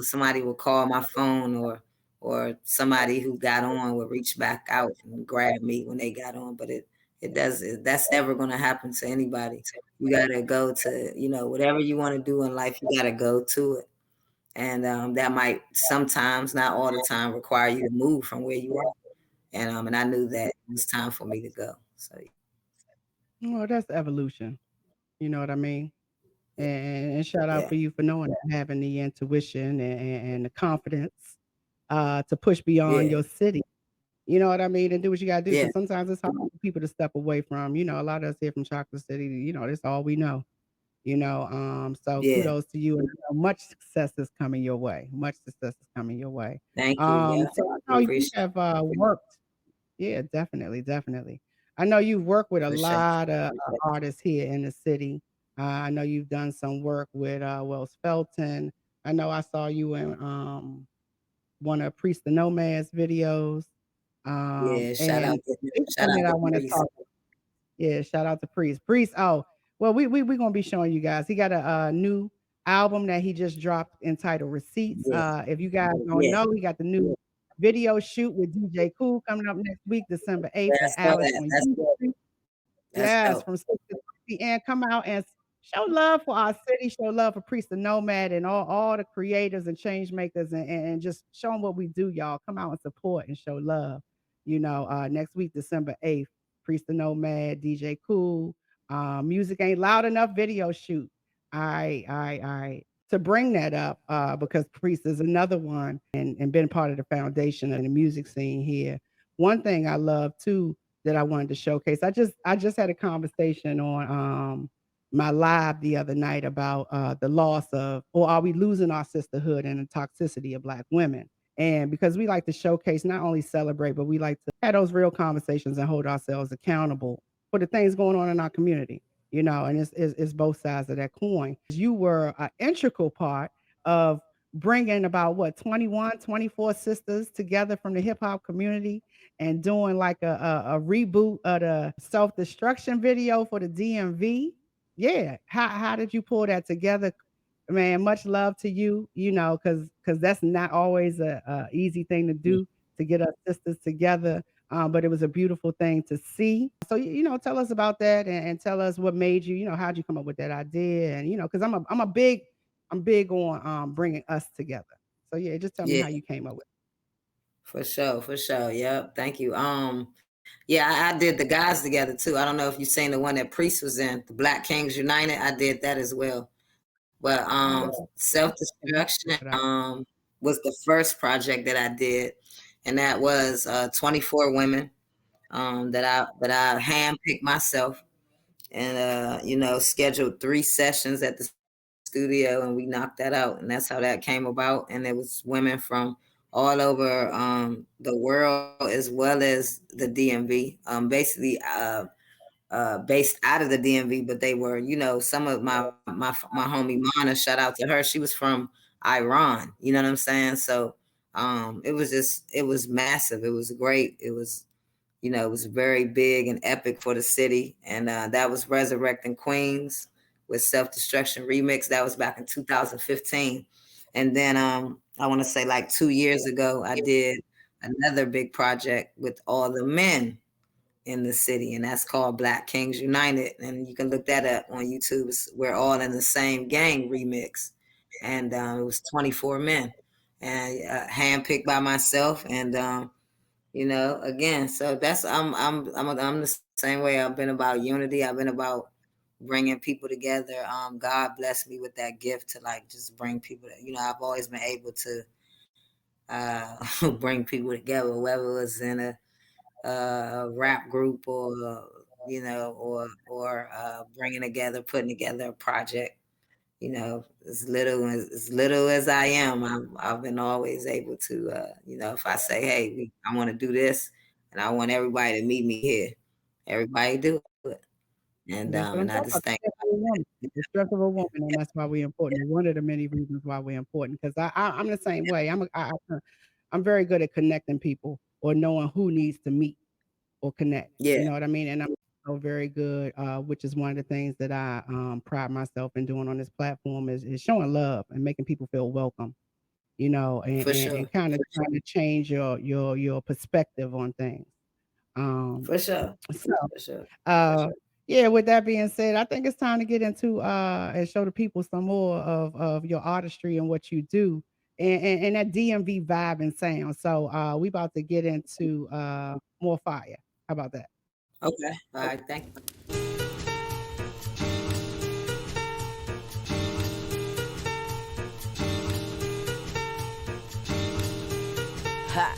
somebody would call my phone or somebody who got on would reach back out and grab me when they got on. But that's never gonna happen to anybody. You gotta go to, whatever you want to do in life, you gotta go to it. And that might sometimes, not all the time, require you to move from where you are. And I knew that it was time for me to go. So Well, that's evolution. You know what I mean? And shout out yeah, for you for knowing that, having the intuition and the confidence to push beyond yeah, your city. You know what I mean? And do what you gotta do. yeah, Because sometimes it's hard for people to step away from, a lot of us here from Chocolate City, that's all we know. So yeah. kudos to you and much success is coming your way. Much success is coming your way. Thank you. Yeah, So I know you appreciate have worked. Yeah, definitely, definitely. I know you've worked with a for sure. lot of artists here in the city. I know you've done some work with Wells Felton. I know I saw you in one of Priest the Nomad's videos. Yeah, And big shout thing out that to I want to Priest. talk. Yeah, shout out to Priest. Priest, oh, well, we gonna be showing you guys. He got a new album that he just dropped entitled Receipts. Yeah, If you guys don't yeah. know, he got the new video shoot with DJ Cool coming up next week, December 8th Yeah, I at saw Alice that. on That's U dope. Street. That's Yes, dope. from 6 to 6 p.m. Come out and show love for our city, show love for Priest the Nomad and all the creators and change makers and just show them what we do, y'all. Come out and support and show love. Next week, December 8th, Priest the Nomad, DJ Cool, Music Ain't Loud Enough video shoot. I to bring that up because Priest is another one and been part of the foundation of the music scene here. One thing I love too that I wanted to showcase. I just had a conversation on my live the other night about the loss of, or are we losing our sisterhood and the toxicity of Black women? And because we like to showcase, not only celebrate, but we like to have those real conversations and hold ourselves accountable for the things going on in our community, and it's both sides of that coin. You were an integral part of bringing about what 21, 24 sisters together from the hip hop community and doing like a reboot of the self destruction video for the DMV. Yeah, how did you pull that together, man? Much love to you. Because that's not always a easy thing to do to get our sisters together. But it was a beautiful thing to see. So tell us about that and tell us what made you. How'd you come up with that idea? And because I'm big on bringing us together. So yeah, just tell me Yeah, how you came up with. for sure, for sure. Yep. Thank you. Yeah, I did the guys together too. I don't know if you've seen the one that Priest was in, the Black Kings United. I did that as well. But Self Destruction was the first project that I did, and that was 24 women that I handpicked myself and scheduled 3 sessions at the studio, and we knocked that out, and that's how that came about. And it was women from all over the world as well as the DMV. Basically, based out of the DMV, but they were, you know, some of my homie Mana, shout out to her. She was from Iran, you know what I'm saying? So it was massive. It was great. It was, you know, it was very big and epic for the city. And that was Resurrecting Queens with Self-Destruction Remix. That was back in 2015. And then I want to say like 2 years ago, I did another big project with all the men in the city, and that's called Black Kings United. And you can look that up on YouTube. We're All in the Same Gang remix. And it was 24 men and handpicked by myself. And you know, again, so that's I'm the same way. I've been about unity. I've been about bringing people together. God blessed me with that gift to like just bring people. You know, I've always been able to bring people together, whether it was in a rap group or you know, or putting together a project. You know, as little as I am, I've been always able to, you know, if I say, hey, I want to do this, and I want everybody to meet me here, everybody do it. And I just think the strength of a woman, and that's why we're important. One of the many reasons why we're important, because I'm the same way. I'm very good at connecting people or knowing who needs to meet or connect. Yeah. You know what I mean? And I'm so very good, which is one of the things that I pride myself in doing on this platform is showing love and making people feel welcome. You know, and kind of trying to change your perspective on things. For sure. So, yeah, with that being said, I think it's time to get into and show the people some more of your artistry and what you do and that DMV vibe and sound. So we about to get into more fire. How about that? Okay. All right. Thank you. Ha.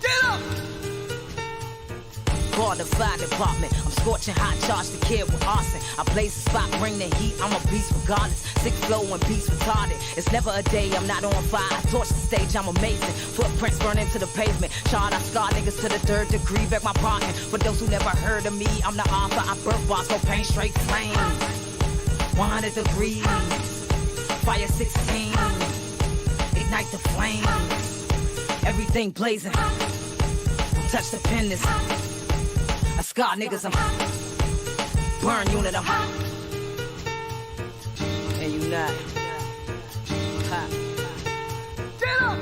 Get up! Call the fire department. I'm scorching hot, charge the kid with arson. I blaze the spot, bring the heat. I'm a beast regardless. Sick flow and beats retarded. It's never a day I'm not on fire. I torch the stage, I'm amazing. Footprints burn into the pavement. Charred, I scar niggas to the 3rd degree. Back my parking. For those who never heard of me, I'm the author. I birth bars, no pain, straight flame. 100 degrees. Fire 16. Ignite the flames. Everything blazing. Don't touch the pen, this. I scar niggas, I'm burn unit, I'm and you not. Ha. Get up!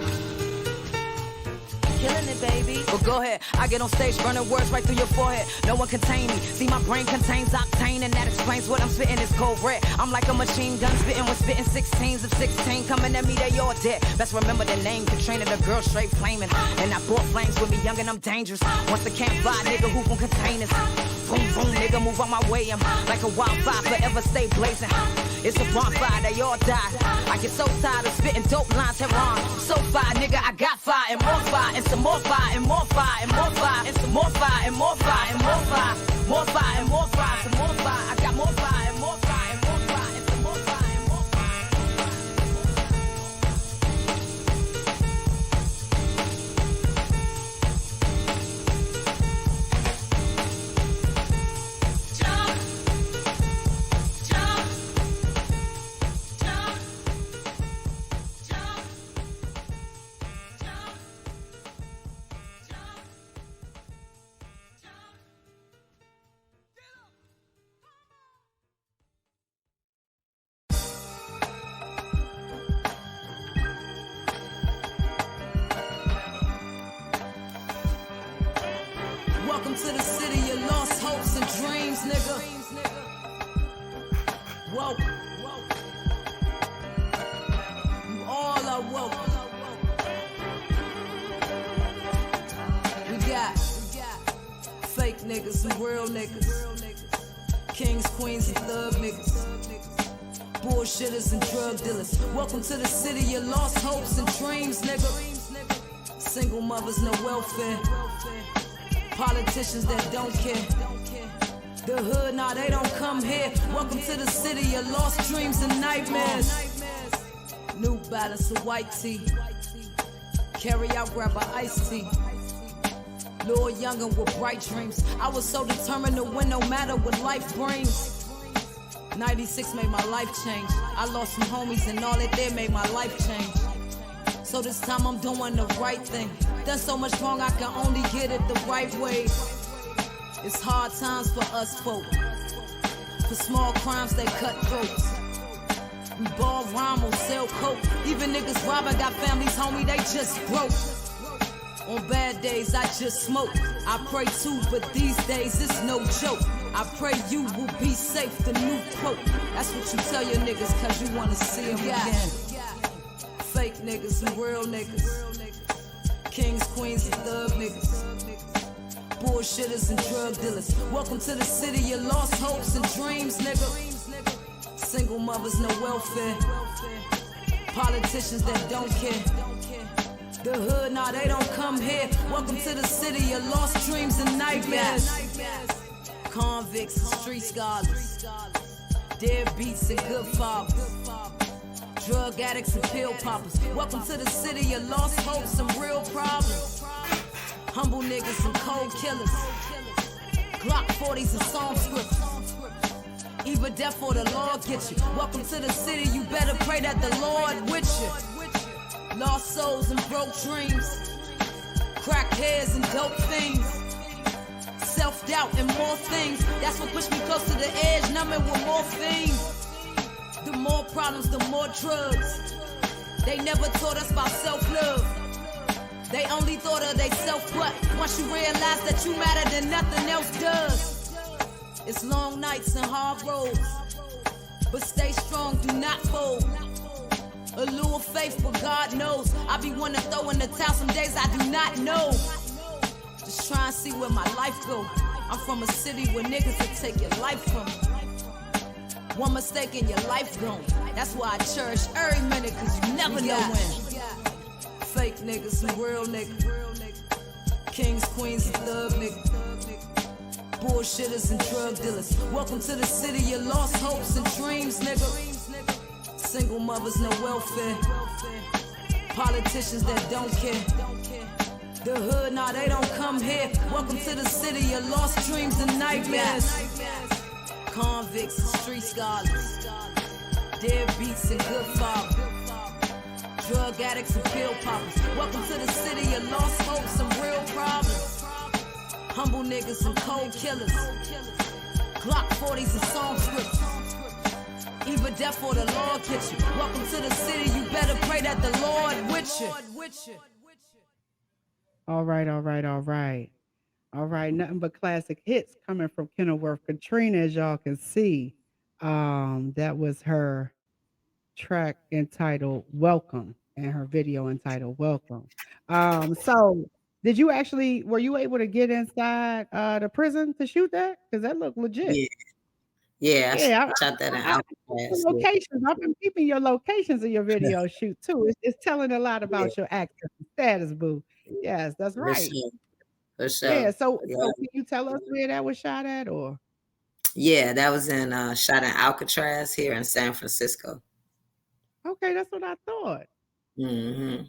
Killing it, baby. But go ahead, I get on stage, burning words right through your forehead. No one contain me. See, my brain contains octane, and that explains what I'm spitting is cold red. I'm like a machine gun spitting with spitting 16s of 16 coming at me, they all dead. Best remember the name, Katrina, the girl straight flaming. And I brought flames with me, young and I'm dangerous. Once the campfire, nigga, who gon' contain us? Boom, boom, nigga, move on my way. I'm like a wildfire, forever stay blazing. It's a bonfire, they all die. I get so tired of spitting dope lines, head on. So fire, nigga, I got fire and more fire, and some more fire and more fire and more fire, and some more fire and more fire and more fire, more fire and more fire, some more fire. I got more fire and more fire and more fire, and some more fire and more fire. Welcome to the city of lost hopes and dreams, nigga. Welcome. You all are welcome. We got fake niggas and real niggas. Kings, queens, and thug niggas. Bullshitters and drug dealers. Welcome to the city of lost hopes and dreams, nigga. Single mothers, no welfare. Politicians that don't care. The hood, nah, they don't come here. Welcome to the city of lost dreams and nightmares. New Balance of white tee. Carry out, grab a iced tea. Lord Younger with bright dreams. I was so determined to win no matter what life brings. 96 made my life change. I lost some homies and all that there made my life change. So this time I'm doing the right thing. Done so much wrong I can only get it the right way. It's hard times for us folk. For small crimes they cut throats. We ball rhyme or sell coke. Even niggas robbing got families, homie, they just broke. On bad days I just smoke. I pray too, but these days it's no joke. I pray you will be safe, the new quote. That's what you tell your niggas cause you wanna see them again. Fake niggas and real niggas. Kings, queens, and thug niggas. Bullshitters and drug dealers. Welcome to the city of lost hopes and dreams, nigga. Single mothers, no welfare. Politicians that don't care. The hood, nah, they don't come here. Welcome to the city of lost dreams and nightmares. Convicts and street scholars. Deadbeats and good fathers. Drug addicts and pill poppers. Welcome to the city of lost hopes and real problems. Humble niggas and cold killers. Glock 40s and song scripts. Either death or the Lord get you. Welcome to the city, you better pray that the Lord with you. Lost souls and broke dreams. Crackheads and dope things. Self-doubt and more things. That's what pushed me close to the edge, numbing with more things. The more problems, the more drugs. They never taught us about self-love. They only thought of they self what. Once you realize that you matter, then nothing else does. It's long nights and hard roads, but stay strong, do not fold. A little faith, but God knows. I be wanna throw in the towel some days I do not know. Just try and see where my life go. I'm from a city where niggas will take your life from you. One mistake and your life gone. That's why I cherish every minute, cause you never know when. Fake niggas and real niggas. Kings, queens, and thug niggas. Bullshitters and drug dealers. Welcome to the city of lost hopes and dreams, nigga. Single mothers, no welfare. Politicians that don't care. The hood, nah, they don't come here. Welcome to the city of lost dreams and nightmares. Convicts and street scholars. Deadbeats and good fathers. Drug addicts and pill poppers. Welcome to the city of lost hopes and real problems. Humble niggas and cold killers. Glock 40s and song scripts. Either death or the Lord get you. Welcome to the city, you better pray that the Lord with you. All right, all right, all right. All right, nothing but classic hits coming from Kenilworth Katrina, as y'all can see. That was her track entitled Welcome and her video entitled Welcome. So did you actually were you able to get inside the prison to shoot that? Because that looked legit. Yeah, yeah, Yeah, shot that in I the Alcatraz. Yeah, locations. I've been keeping your locations of your video shoot too. It's telling a lot yeah, about your access and status, boo. Yes, that's for right. sure, for Yeah. sure. Yeah, So can you tell us where that was shot at or yeah, that was in shot in Alcatraz here in San Francisco. okay, that's what I thought. Hmm.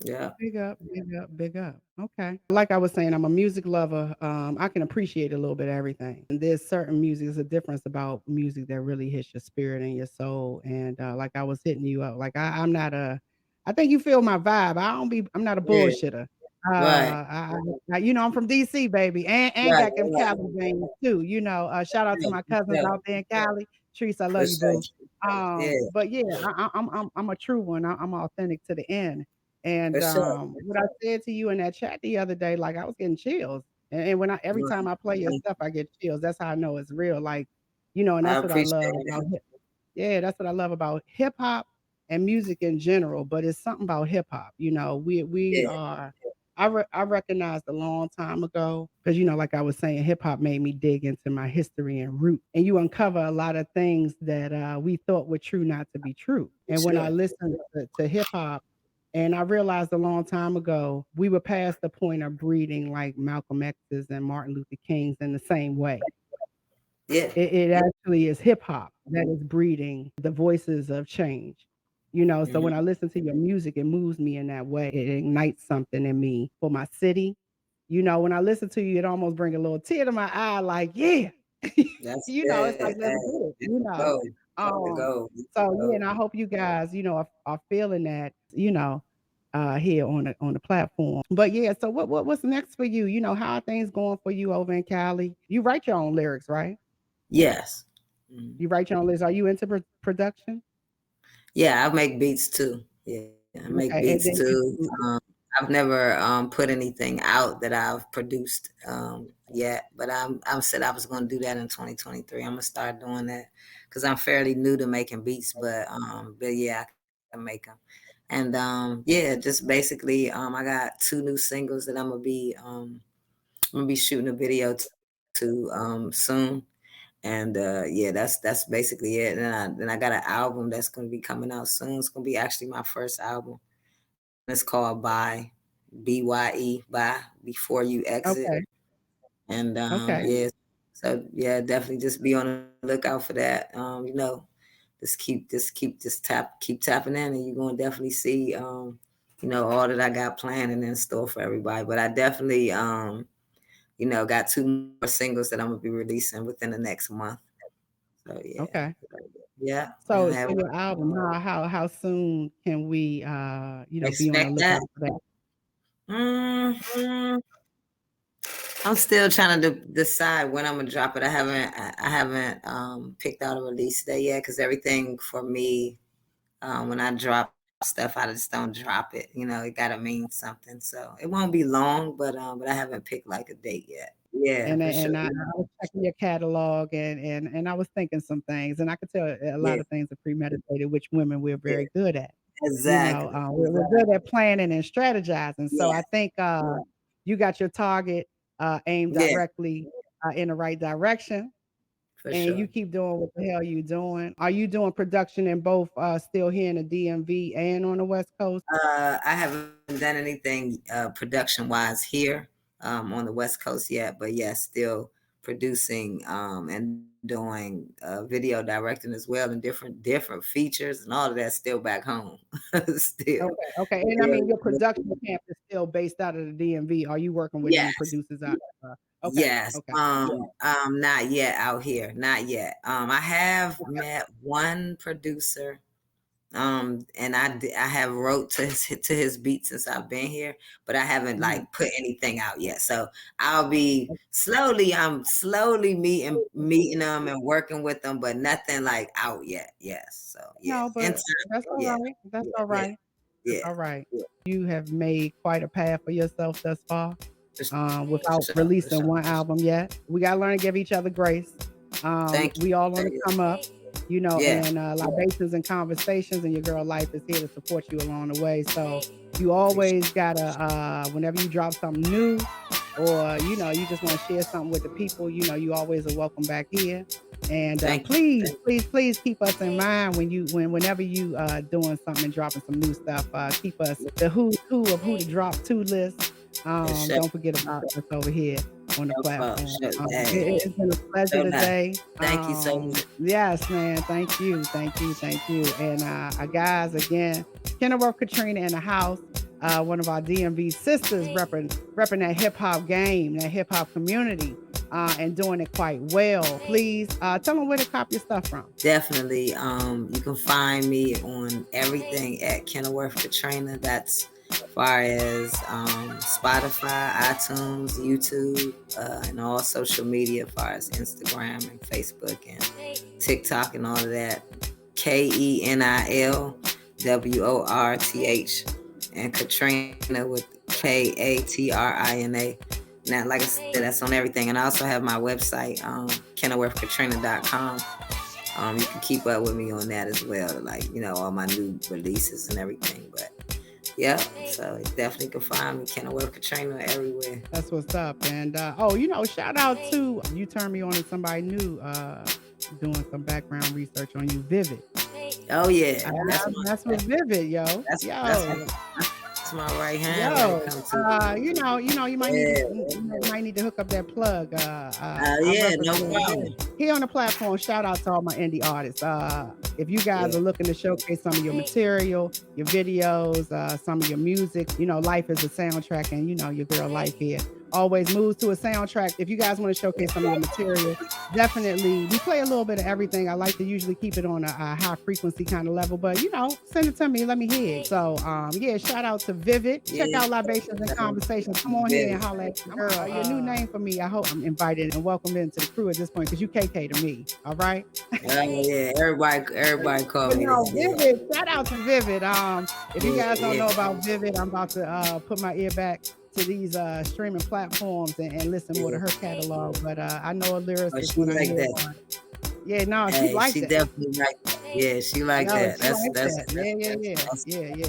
Yeah, Big up, big up, big up. Okay. Like I was saying, I'm a music lover. I can appreciate a little bit of everything. And there's certain music, there's a difference about music that really hits your spirit and your soul. And like I was hitting you up, like I'm not a, I think you feel my vibe. I'm not a yeah, bullshitter. right, I'm from DC, baby, and right, got them right, Cali veins too. Shout out to right, my for cousins sure, out there in Cali. Trees, I for love you, sure. boo. Yeah, But yeah, I'm a true one. I'm authentic to the end. And for sure. what I said to you in that chat the other day, like I was getting chills. And when I every Right. time I play your Thank stuff, I get chills. That's how I know it's real. Like, and I that's what I appreciate love it. about hip. Yeah, that's what I love about hip hop and music in general. But it's something about hip hop. We Yeah, are. I recognized a long time ago because like I was saying, hip hop made me dig into my history and root, and you uncover a lot of things that we thought were true not to be true. for And when I sure. listened to hip hop, and I realized a long time ago, we were past the point of breeding like Malcolm X's and Martin Luther King's in the same way. Yeah. It actually is hip hop that is breeding the voices of change. So when Hmm. I listen to your music, it moves me in that way. It ignites something in me for my city, when I listen to you, it almost bring a little tear to my eye, like, yeah. That's It's good. like, let's Hey, do it, it's a goal. It's a Um, goal. It's so a yeah, goal. and I hope you guys, are feeling that, here on the platform. But yeah, so what's next for you? How are things going for you over in Cali? You write your own lyrics, right? Yes. Mhm. You write your own lyrics. Are you into production? Yeah, I make beats too. Yeah, I make beats Okay, and then too. you Um, I've never put anything out that I've produced yet, but I said I was going to do that in 2023. I'm gonna start doing that because I'm fairly new to making beats, but yeah, I can make them. And yeah, just basically, I got 2 new singles that I'm gonna be shooting a video to soon. And yeah, that's basically it. And then I got an album that's gonna be coming out soon. It's gonna be actually my first album, and it's called Bye Before You Exit. okay, And okay, yeah, so yeah, definitely just be on the lookout for that. Keep tapping in, and you're gonna definitely see all that I got planned and in store for everybody. But I definitely got 2 more singles that I'm gonna be releasing within the next month. So yeah, okay. yeah, So and have your album, how soon can we be on the expect that. lookout for that? Mm, I'm still trying to decide when I'm gonna drop it. I haven't picked out a release date yet because everything for me, when I drop stuff, I just don't drop it. It gotta mean something. So it won't be long, but I haven't picked like a date yet. Yeah, And for sure. and I was checking your catalog and I was thinking some things, and I could tell a lot Yeah, of things are premeditated, which women we're yeah, very good at. exactly, We're good at planning and strategizing. So yeah, I think you got your target aimed yeah, directly in the right direction, for and you sure. keep doing what the hell you doing. Are you doing production in both still here in the DMV and on the West Coast? I haven't done anything production wise here on the West Coast yet, but yeah, still producing and doing video directing as well, and different features and all of that still back home. Still, Okay, okay, and I yeah, mean, your production camp is still based out of the DMV. Are you working with any yes, producers out okay, yes. okay. Not yet out here, not yet. I have met one producer. And I have wrote to his beat since I've been here, but I haven't Mhm. like put anything out yet. So I'm slowly meeting them and working with them, but nothing like out yet. Yes. So yeah. No, In but time. that's Yeah. alright, that's Yeah. alright, that's Yeah. alright. Yeah. You have made quite a path for yourself thus far, For without sure. For releasing sure. one album yet. We gotta learn to give each other grace. Thank you. We all on Thank the you. come up, Yeah. and Libationz and Conversations and Your Girl Life is here to support you along the way. So you Appreciate always gotta, whenever you drop something new or, you just wanna share something with the people, you always are welcome back here. And Thank you. please, please, please keep us in mind whenever you doing something and dropping some new stuff. Keep us the who's who of who to drop to list. For sure. Don't forget about us over here on the No fault. platform. Sure. Hey, It's been a pleasure so nice. today. Thank you so much. Yes, man. Thank you, thank you, thank you. And guys, again, Kenilworth Katrina in the house. One of our DMV sisters repping that hip hop game, that hip hop community, and doing it quite well. Please tell them where to cop your stuff from. Definitely. You can find me on everything at Kenilworth Katrina. That's as far as Spotify, iTunes, YouTube, and all social media, as far as Instagram and Facebook and TikTok and all of that. KENILWORTH and Katrina with KATRINA. Now, like I said, that's on everything. And I also have my website, KenilworthKatrina.com. You can keep up with me on that as well, like, all my new releases and everything. But yeah, so you definitely can find me, Kenilworth Katrina, everywhere. That's what's up. And shout out to you turned me on to somebody new doing some background research on you, Vivid. Oh yeah, That's with Vivid, yo. that's my right hand when it comes to you might need to hook up that plug. yeah, no problem. Here on the platform, shout out to all my indie artists. If you guys are looking to showcase some of your material, your videos, some of your music, life is a soundtrack, and your girl Life here always moves to a soundtrack. If you guys want to showcase some of your material, definitely. We play a little bit of everything. I like to usually keep it on a high frequency kind of level, but send it to me. Let me hear it. So, yeah, shout out to Vivid. Check out Libationz and Conversations. Come on here and holler at your girl. Your new name for me. I hope I'm invited and welcomed into the crew at this point because you KK to me. All right. Yeah, everybody call me. Vivid. Shout out to Vivid. If you guys don't know about Vivid, I'm about to put my ear back to these streaming platforms and listen more to her catalog. But I know a lyricist when I hear that. Yeah, no, she likes it. She definitely like that. Yeah, she like that. That's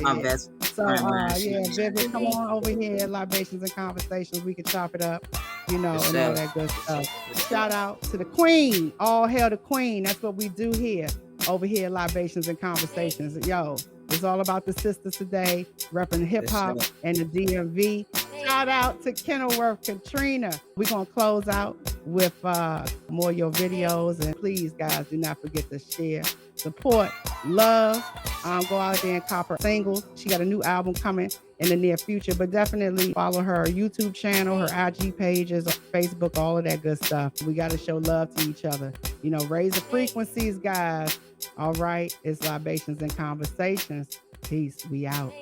my best. So yeah, Vivid, come on over here at Libationz and Conversations. We can chop it up, and all that good stuff. Shout out to the Queen. All hail the Queen. That's what we do here over here at Libationz and Conversations. Yo, it's all about the sisters today, repping hip-hop and the DMV. Shout out to Kenilworth Katrina. We're going to close out with more of your videos. And please, guys, do not forget to share, support, love. Go out there and cop her singles. She got a new album coming in the near future. But definitely follow her YouTube channel, her IG pages, Facebook, all of that good stuff. We got to show love to each other. Raise the frequencies, guys. All right. It's Libationz and Conversations. Peace. We out.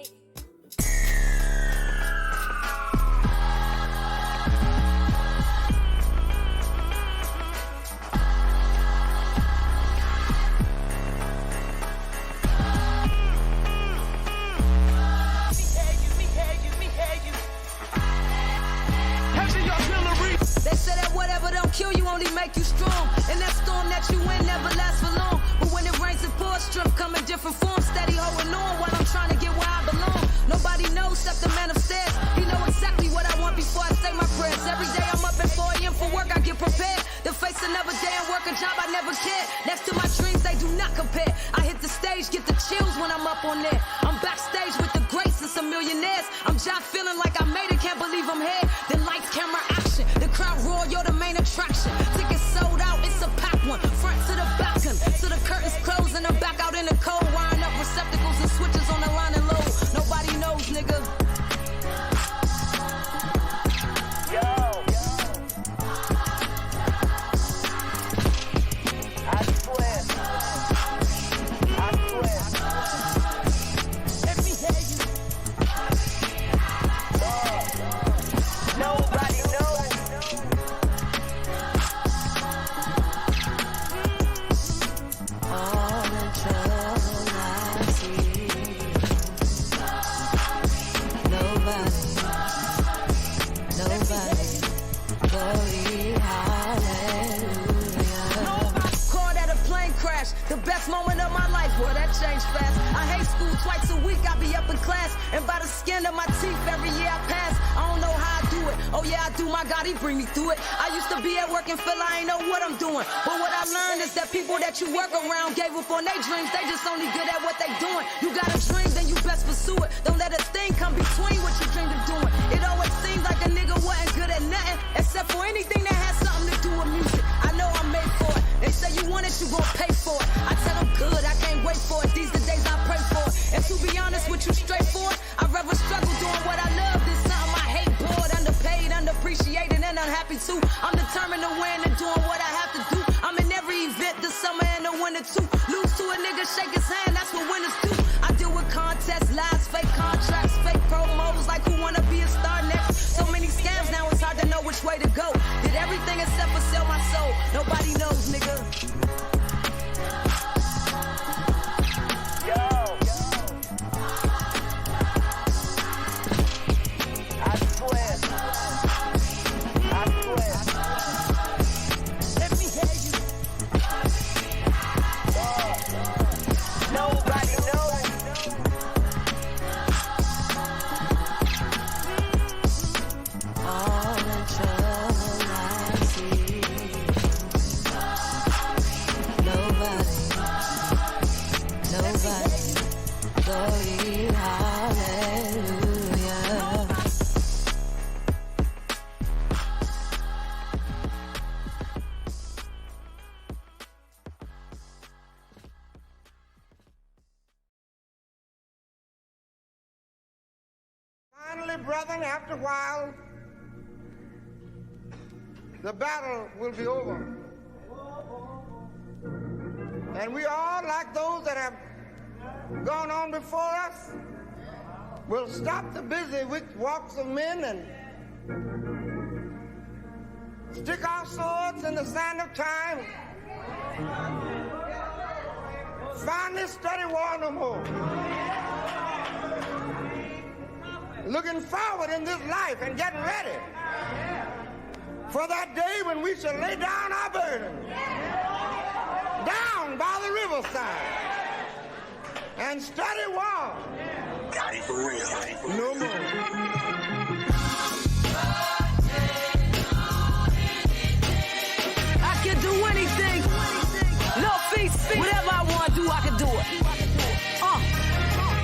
Kill you, only make you strong. And that storm that you in never lasts for long. But when it rains and pours, strength come in different forms. Steady holding on while I'm trying to get where I belong. Nobody knows except the man upstairs. He know exactly what I want before I say my prayers. Every day I'm up at 4 a.m. for work, I get prepared to face another day and work a job I never cared. Next to my dreams, they do not compare. I hit the stage, get the chills when I'm up on there. I'm backstage with the greats and some millionaires. I'm just feeling like I made it, can't believe I'm here. Then lights, camera, action. The crowd roar, you're the main attraction. Tickets sold out, it's a packed one. Front to the back, to the curtains closed and I'm back out in the cold. Wiring up receptacles and switches on the line and low. Nobody knows, nigga. The best moment of my life, boy, that changed fast. I hate school twice a week, I be up in class. And by the skin of my teeth, every year I pass. I don't know how I do it. Oh yeah, I do, my God, he bring me through it. I used to be at work and feel I ain't know what I'm doing. But what I learned is that people that you work around gave up on their dreams. They just only good at what they doing. You got a dream, then you best pursue it. Don't let a thing come between what you dreamed of doing. It always seems like a nigga wasn't good at nothing, except for anything that has something to do with music. I know I'm made for it. They say you want it, you gon' pay for it. I tell them good, I can't wait for it. These the days I pray for it. And to be honest with you, straightforward, I'd rather struggle doing what I love than something I hate. Bored, underpaid, underappreciated, and unhappy too. I'm determined to win and doing what I have to do. I'm in every event, the summer and the winter too. Lose to a nigga, shake his hand, that's what winners do. I deal with contests, lies, fake contracts, fake promos, like who wanna be a star next. So many scams now, it's hard to know which way to go. Did everything except for sell my soul. Nobody knows, nigga. Finally, brethren, after a while, the battle will be over. And we all, like those that have gone on before us, will stop the busy walks of men and stick our swords in the sand of time. Finally study war no more. Looking forward in this life and getting ready for that day when we shall lay down our burden down by the riverside and study war. Got it for real. No more. I can do anything. No feet, whatever I want to do, I can do it.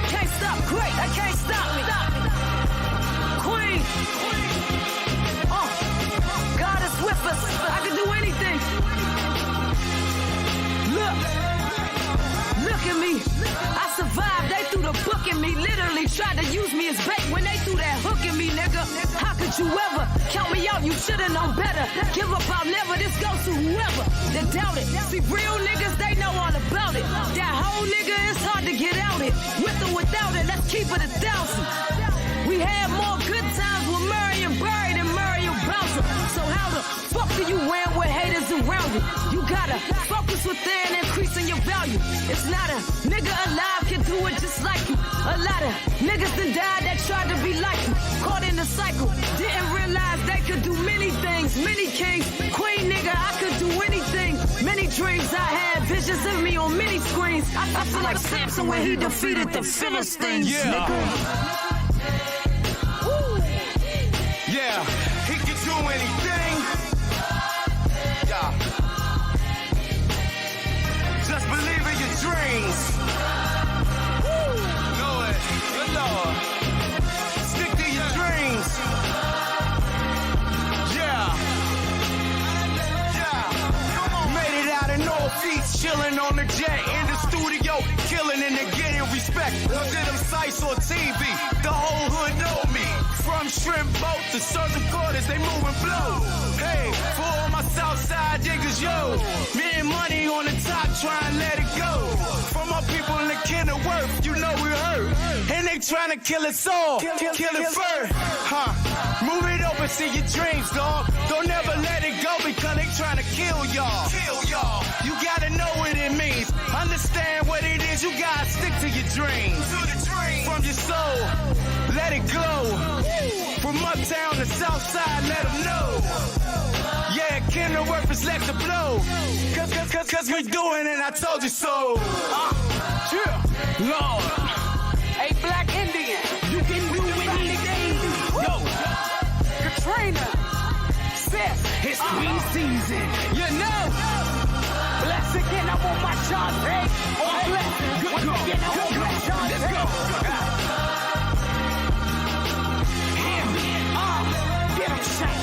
Can't stop, great, I can't stop me. Queen. God is with us. I can do anything. Look at me. I survived. They threw the book at me. Literally tried to use me as bait when they threw that hook at me, nigga. How could you ever count me out? You should've known better. Give up, I'll never. This goes to whoever that doubt it. See, real niggas, they know all about it. That whole nigga, it's hard to get out it. With or without it, let's keep it 1,000. We had more good times with Murray and Barry than Murray and Bouncer. So how the fuck do you win with haters around you? You gotta focus within, increasing your value. It's not a nigga alive can do it just like you. A lot of niggas done died that tried to be like you. Caught in the cycle, didn't realize they could do many things. Many kings, queen nigga, I could do anything. Many dreams I had, visions of me on many screens. I feel like Samson when he defeated the Philistines. Yeah. Yeah, he could do anything. Yeah. Just believe in your dreams. Know it, good Lord. Stick to your dreams. Yeah. Made it out in Northeast, chilling on the jet in the studio, killing and they're getting respect. Look at them sights on TV, the whole hood know me. From shrimp boat to surgeon quarters, they move and blow. Hey, for all my Southside niggas, yo. Me and money on the top, try and let it go. For my people in the Kenilworth, you know we hurt. And they trying to kill us all, kill it first. Move it over to your dreams, dog. Don't ever let it go because they trying to kill y'all. You gotta know what it means. Understand what it is, you gotta stick to your dreams. From your soul, let it glow. From uptown to Southside, let them know. Yeah, Kenilworth is let the blow. Cause we doing it, I told you so. Lord. Hey, Black Indian, you can do anything. Yo, Katrina, sis, it's queen season. You know. Bless again, I'm on my chart, hey. Oh, bless. Good go. Let's go.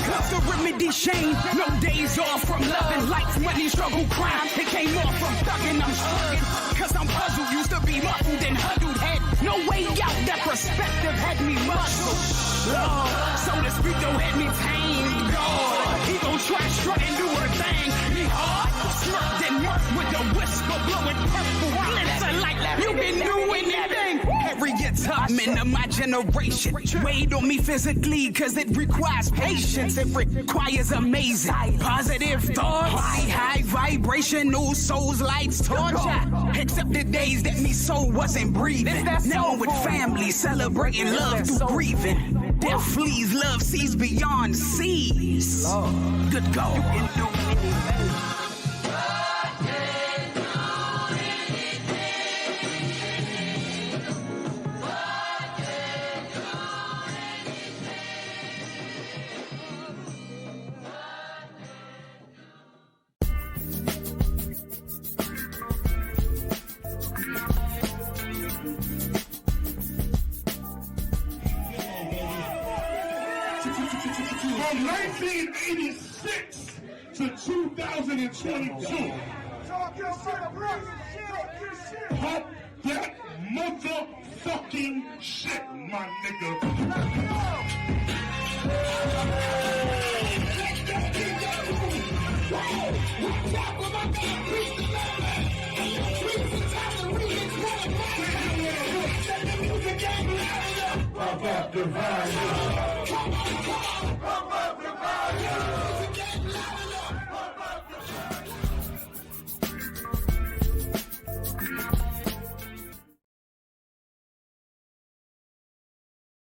Cause the remedy shame, no days off from loving life, money, struggle, crime. It came off from thugging, I'm struggling. Cause I'm puzzled, used to be muffled and huddled head. No way out, that perspective had me muscled. Lord, so to speak, don't let me tame. God, he gon' try strutting, do her thing. He hard, smirked and murked with a whisper, blowing purple glitzer like you can do anything. Harriet Tubman of my generation. Weighed on me physically, cause it requires patience. It requires amazing positive thoughts. High vibrational souls, lights, torture. Except the days that me soul wasn't breathing. Now I'm with family, celebrating love through breathing. Death flees, love sees beyond seas. Good God. You can do anything. From 1986 to 2022. Pop that motherfucking shit, my nigga. Divine.